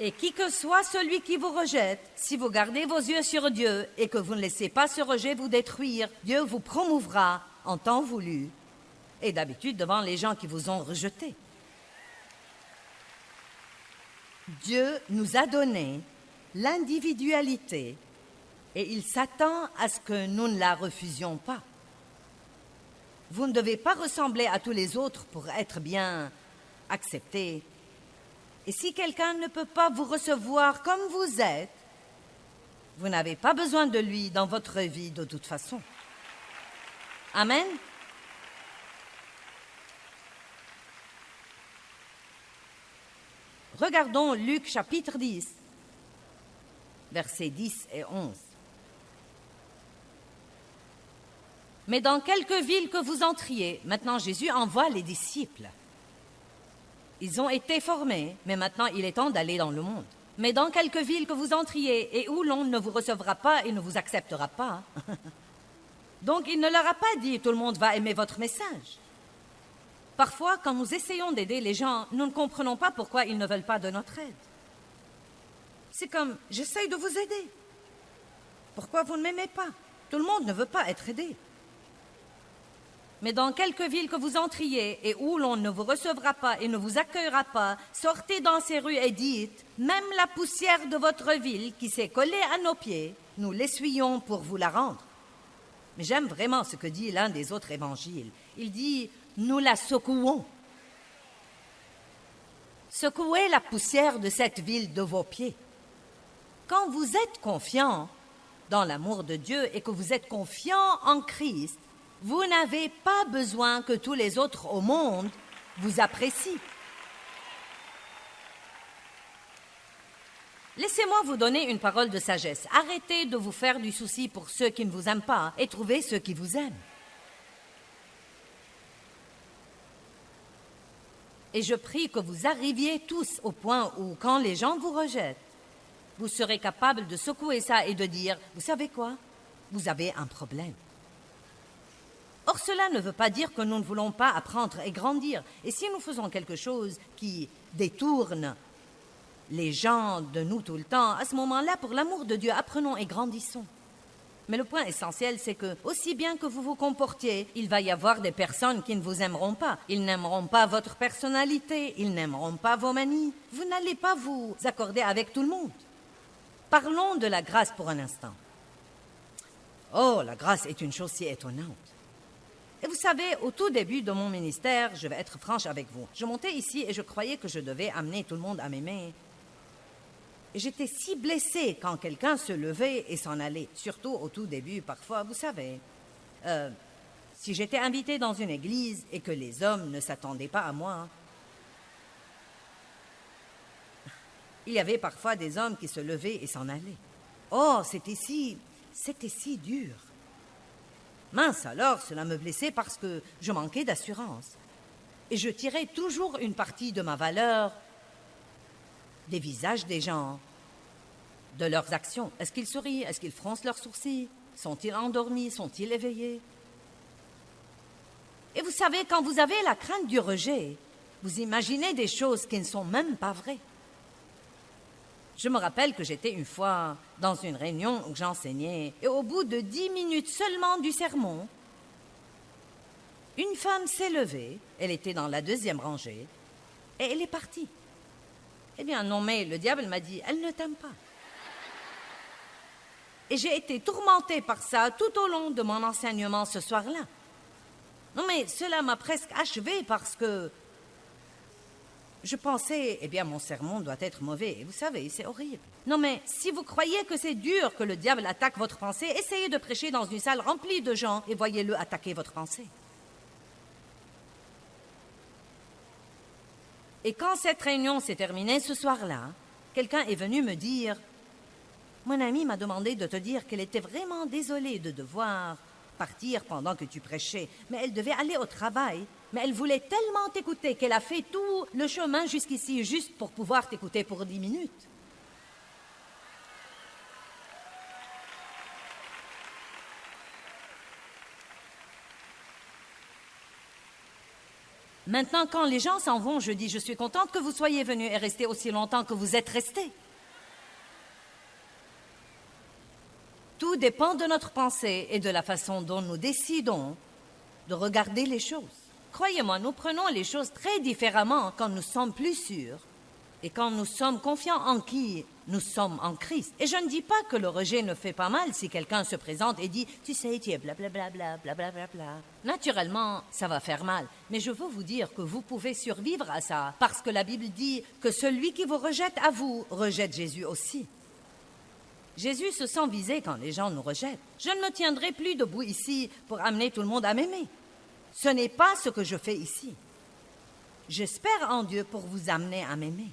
Et qui que soit celui qui vous rejette, si vous gardez vos yeux sur Dieu et que vous ne laissez pas ce rejet vous détruire, Dieu vous promouvra en temps voulu, et d'habitude devant les gens qui vous ont rejeté. Dieu nous a donné l'individualité et il s'attend à ce que nous ne la refusions pas. Vous ne devez pas ressembler à tous les autres pour être bien accepté. Et si quelqu'un ne peut pas vous recevoir comme vous êtes, vous n'avez pas besoin de lui dans votre vie de toute façon. Amen. Regardons Luc chapitre 10, versets 10 et 11. Mais dans quelque ville que vous entriez, maintenant Jésus envoie les disciples. Ils ont été formés, mais maintenant il est temps d'aller dans le monde. Mais dans quelque ville que vous entriez et où l'on ne vous recevra pas et ne vous acceptera pas. Donc il ne leur a pas dit « tout le monde va aimer votre message ». Parfois, quand nous essayons d'aider les gens, nous ne comprenons pas pourquoi ils ne veulent pas de notre aide. C'est comme « j'essaye de vous aider ». Pourquoi vous ne m'aimez pas? Tout le monde ne veut pas être aidé. Mais dans quelque ville que vous entriez et où l'on ne vous recevra pas et ne vous accueillera pas, sortez dans ces rues et dites, même la poussière de votre ville qui s'est collée à nos pieds, nous l'essuyons pour vous la rendre. Mais j'aime vraiment ce que dit l'un des autres évangiles. Il dit, nous la secouons. Secouez la poussière de cette ville de vos pieds. Quand vous êtes confiant dans l'amour de Dieu et que vous êtes confiant en Christ, vous n'avez pas besoin que tous les autres au monde vous apprécient. Laissez-moi vous donner une parole de sagesse. Arrêtez de vous faire du souci pour ceux qui ne vous aiment pas et trouvez ceux qui vous aiment. Et je prie que vous arriviez tous au point où, quand les gens vous rejettent, vous serez capable de secouer ça et de dire, vous savez quoi? Vous avez un problème. Or, cela ne veut pas dire que nous ne voulons pas apprendre et grandir. Et si nous faisons quelque chose qui détourne les gens de nous tout le temps, à ce moment-là, pour l'amour de Dieu, apprenons et grandissons. Mais le point essentiel, c'est que, aussi bien que vous vous comportiez, il va y avoir des personnes qui ne vous aimeront pas. Ils n'aimeront pas votre personnalité, ils n'aimeront pas vos manies. Vous n'allez pas vous accorder avec tout le monde. Parlons de la grâce pour un instant. Oh, la grâce est une chose si étonnante. Et vous savez, au tout début de mon ministère, je vais être franche avec vous, je montais ici et je croyais que je devais amener tout le monde à m'aimer. Et j'étais si blessée quand quelqu'un se levait et s'en allait, surtout au tout début, parfois, vous savez. Si j'étais invitée dans une église et que les hommes ne s'attendaient pas à moi, il y avait parfois des hommes qui se levaient et s'en allaient. Oh, c'était si dur. Mince alors, cela me blessait parce que je manquais d'assurance. Et je tirais toujours une partie de ma valeur des visages des gens, de leurs actions. Est-ce qu'ils sourient? Est-ce qu'ils froncent leurs sourcils? Sont-ils endormis? Sont-ils éveillés? Et vous savez, quand vous avez la crainte du rejet, vous imaginez des choses qui ne sont même pas vraies. Je me rappelle que j'étais une fois dans une réunion où j'enseignais, et au bout de 10 minutes seulement du sermon, une femme s'est levée, elle était dans la 2e rangée, et elle est partie. Eh bien, non, mais le diable m'a dit, elle ne t'aime pas. Et j'ai été tourmentée par ça tout au long de mon enseignement ce soir-là. Non, mais cela m'a presque achevée parce que je pensais, eh bien, mon sermon doit être mauvais. Et vous savez, c'est horrible. Non, mais si vous croyez que c'est dur que le diable attaque votre pensée, essayez de prêcher dans une salle remplie de gens et voyez-le attaquer votre pensée. Et quand cette réunion s'est terminée ce soir-là, quelqu'un est venu me dire « Mon amie m'a demandé de te dire qu'elle était vraiment désolée de devoir partir pendant que tu prêchais, mais elle devait aller au travail. Mais elle voulait tellement t'écouter qu'elle a fait tout le chemin jusqu'ici juste pour pouvoir t'écouter pour 10 minutes. » Maintenant, quand les gens s'en vont, je dis « Je suis contente que vous soyez venus et restés aussi longtemps que vous êtes restés. » Tout dépend de notre pensée et de la façon dont nous décidons de regarder les choses. Croyez-moi, nous prenons les choses très différemment quand nous sommes plus sûrs et quand nous sommes confiants en qui nous sommes en Christ. Et je ne dis pas que le rejet ne fait pas mal si quelqu'un se présente et dit « Tu sais, tu es blablabla, blablabla. » Naturellement, ça va faire mal. Mais je veux vous dire que vous pouvez survivre à ça parce que la Bible dit que celui qui vous rejette à vous rejette Jésus aussi. Jésus se sent visé quand les gens nous rejettent. Je ne me tiendrai plus debout ici pour amener tout le monde à m'aimer. Ce n'est pas ce que je fais ici. J'espère en Dieu pour vous amener à m'aimer.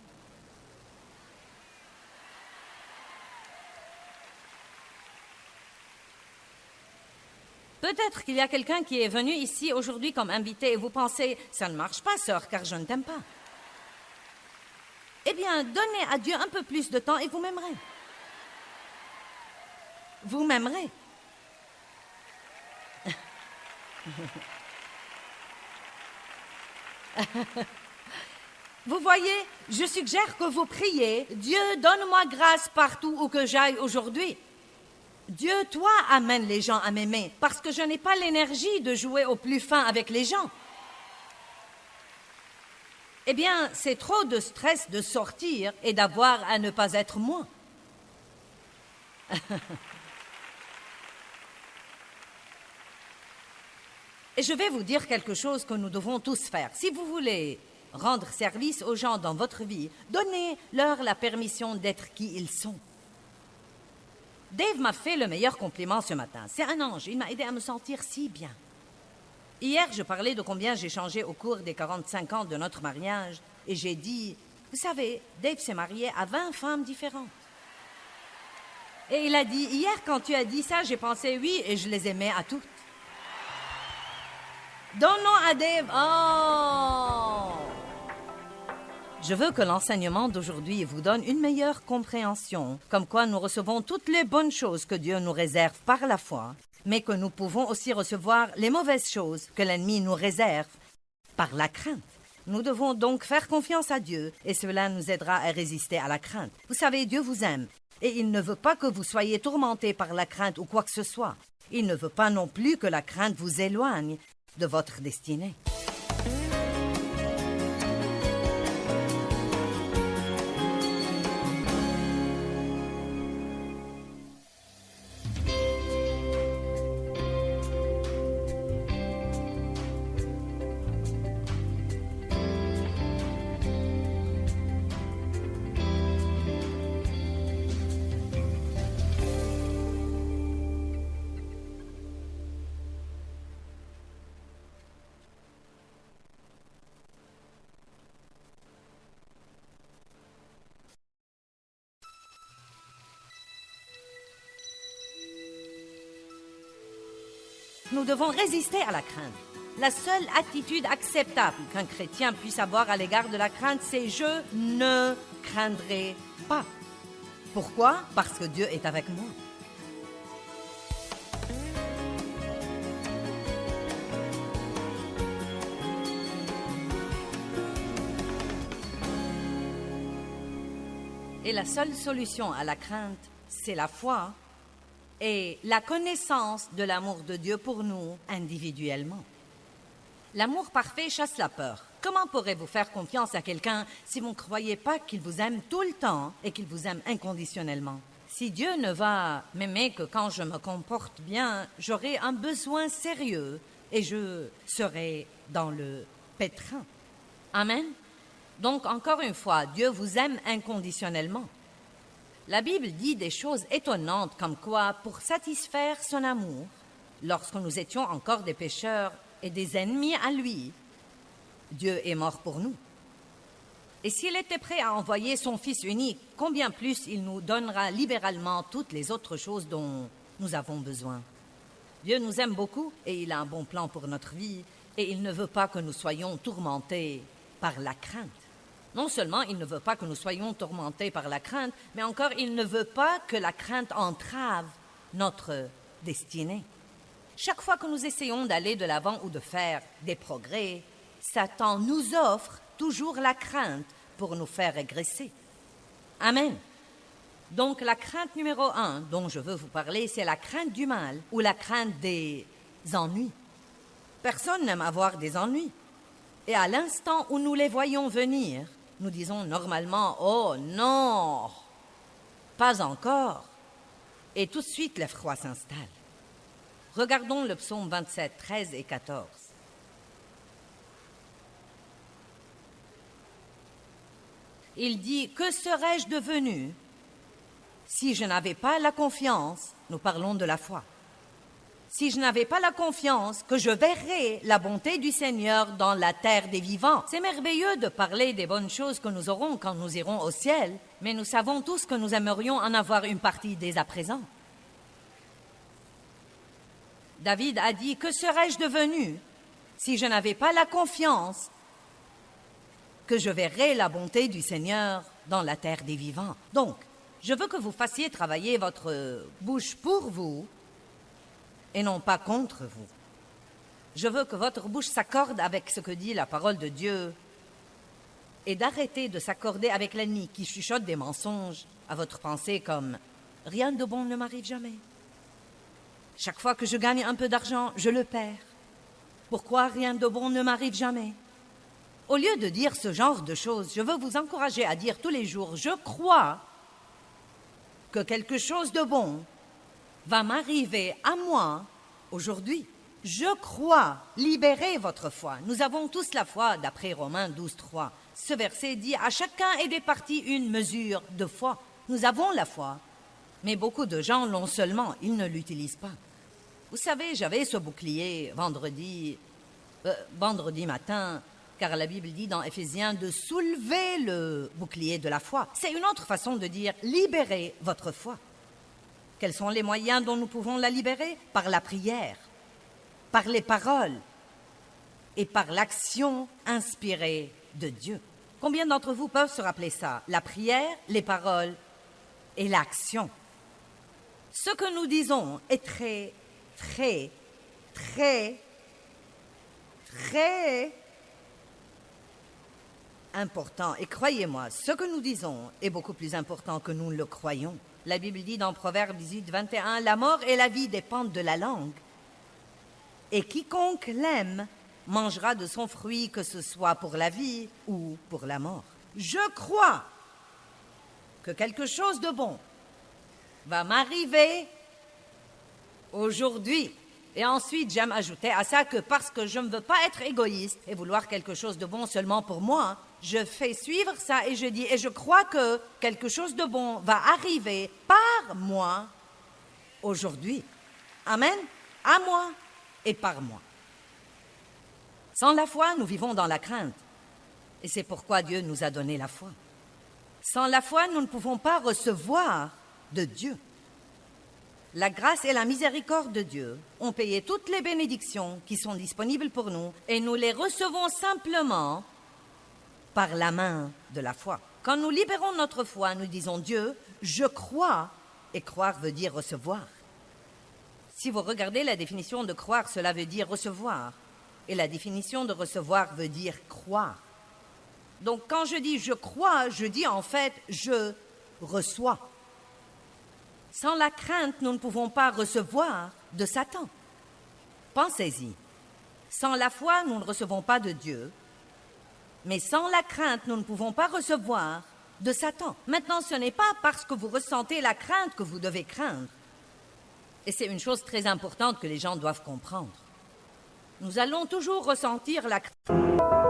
Peut-être qu'il y a quelqu'un qui est venu ici aujourd'hui comme invité et vous pensez « Ça ne marche pas, sœur, car je ne t'aime pas. » Eh bien, donnez à Dieu un peu plus de temps et vous m'aimerez. Vous m'aimerez. Vous voyez, je suggère que vous priez « Dieu, donne-moi grâce partout où que j'aille aujourd'hui. » Dieu, toi, amène les gens à m'aimer, parce que je n'ai pas l'énergie de jouer au plus fin avec les gens. Eh bien, c'est trop de stress de sortir et d'avoir à ne pas être moi. Et je vais vous dire quelque chose que nous devons tous faire. Si vous voulez rendre service aux gens dans votre vie, donnez-leur la permission d'être qui ils sont. Dave m'a fait le meilleur compliment ce matin. C'est un ange. Il m'a aidé à me sentir si bien. Hier, je parlais de combien j'ai changé au cours des 45 ans de notre mariage. Et j'ai dit, vous savez, Dave s'est marié à 20 femmes différentes. Et il a dit, hier, quand tu as dit ça, j'ai pensé oui, et je les aimais à toutes. Donnons à Dave. Oh! Je veux que l'enseignement d'aujourd'hui vous donne une meilleure compréhension, comme quoi nous recevons toutes les bonnes choses que Dieu nous réserve par la foi, mais que nous pouvons aussi recevoir les mauvaises choses que l'ennemi nous réserve par la crainte. Nous devons donc faire confiance à Dieu et cela nous aidera à résister à la crainte. Vous savez, Dieu vous aime et il ne veut pas que vous soyez tourmentés par la crainte ou quoi que ce soit. Il ne veut pas non plus que la crainte vous éloigne de votre destinée. Nous devons résister à la crainte. La seule attitude acceptable qu'un chrétien puisse avoir à l'égard de la crainte, c'est « je ne craindrai pas ». Pourquoi? Parce que Dieu est avec moi. Et la seule solution à la crainte, c'est la foi et la connaissance de l'amour de Dieu pour nous individuellement. L'amour parfait chasse la peur. Comment pourrez-vous faire confiance à quelqu'un si vous ne croyez pas qu'il vous aime tout le temps et qu'il vous aime inconditionnellement? Si Dieu ne va m'aimer que quand je me comporte bien, j'aurai un besoin sérieux et je serai dans le pétrin. Amen. Donc, encore une fois, Dieu vous aime inconditionnellement. La Bible dit des choses étonnantes comme quoi, pour satisfaire son amour, lorsque nous étions encore des pécheurs et des ennemis à lui, Dieu est mort pour nous. Et s'il était prêt à envoyer son Fils unique, combien plus il nous donnera libéralement toutes les autres choses dont nous avons besoin. Dieu nous aime beaucoup et il a un bon plan pour notre vie et il ne veut pas que nous soyons tourmentés par la crainte. Non seulement il ne veut pas que nous soyons tourmentés par la crainte, mais encore il ne veut pas que la crainte entrave notre destinée. Chaque fois que nous essayons d'aller de l'avant ou de faire des progrès, Satan nous offre toujours la crainte pour nous faire régresser. Amen. Donc la crainte numéro 1 dont je veux vous parler, c'est la crainte du mal ou la crainte des ennuis. Personne n'aime avoir des ennuis. Et à l'instant où nous les voyons venir, nous disons normalement « Oh non, pas encore !» Et tout de suite l'effroi s'installe. Regardons le psaume 27, 13 et 14. Il dit « Que serais-je devenu si je n'avais pas la confiance ?» Nous parlons de la foi. Si je n'avais pas la confiance que je verrais la bonté du Seigneur dans la terre des vivants. C'est merveilleux de parler des bonnes choses que nous aurons quand nous irons au ciel, mais nous savons tous que nous aimerions en avoir une partie dès à présent. David a dit « Que serais-je devenu si je n'avais pas la confiance que je verrais la bonté du Seigneur dans la terre des vivants ?» Donc, je veux que vous fassiez travailler votre bouche pour vous et non pas contre vous. Je veux que votre bouche s'accorde avec ce que dit la parole de Dieu et d'arrêter de s'accorder avec l'ennemi qui chuchote des mensonges à votre pensée comme « Rien de bon ne m'arrive jamais. Chaque fois que je gagne un peu d'argent, je le perds. Pourquoi rien de bon ne m'arrive jamais ?» Au lieu de dire ce genre de choses, je veux vous encourager à dire tous les jours « Je crois que quelque chose de bon va m'arriver à moi aujourd'hui. Je crois. » Libérez votre foi. Nous avons tous la foi, d'après Romains 12, 3. Ce verset dit « À chacun est départie une mesure de foi. » Nous avons la foi, mais beaucoup de gens l'ont seulement, ils ne l'utilisent pas. Vous savez, j'avais ce bouclier vendredi matin, car la Bible dit dans Éphésiens de soulever le bouclier de la foi. C'est une autre façon de dire « libérez votre foi ». Quels sont les moyens dont nous pouvons la libérer? Par la prière, par les paroles et par l'action inspirée de Dieu. Combien d'entre vous peuvent se rappeler ça? La prière, les paroles et l'action. Ce que nous disons est très important. Et croyez-moi, ce que nous disons est beaucoup plus important que nous le croyons. La Bible dit dans Proverbe 18, 21, « La mort et la vie dépendent de la langue. Et quiconque l'aime mangera de son fruit, que ce soit pour la vie ou pour la mort. » Je crois que quelque chose de bon va m'arriver aujourd'hui. Et ensuite, j'aime ajouter à ça que parce que je ne veux pas être égoïste et vouloir quelque chose de bon seulement pour moi, je fais suivre ça et je dis, et je crois que quelque chose de bon va arriver par moi aujourd'hui. Amen. À moi et par moi. Sans la foi, nous vivons dans la crainte. Et c'est pourquoi Dieu nous a donné la foi. Sans la foi, nous ne pouvons pas recevoir de Dieu. La grâce et la miséricorde de Dieu ont payé toutes les bénédictions qui sont disponibles pour nous et nous les recevons simplement par la main de la foi. Quand nous libérons notre foi, nous disons « Dieu, je crois » et croire veut dire recevoir. Si vous regardez la définition de croire, cela veut dire recevoir. Et la définition de recevoir veut dire croire. Donc quand je dis « je crois », je dis en fait « je reçoit. Sans la crainte, nous ne pouvons pas recevoir de Satan. Pensez-y. Sans la foi, nous ne recevons pas de Dieu. Mais sans la crainte, nous ne pouvons pas recevoir de Satan. Maintenant, ce n'est pas parce que vous ressentez la crainte que vous devez craindre. Et c'est une chose très importante que les gens doivent comprendre. Nous allons toujours ressentir la crainte.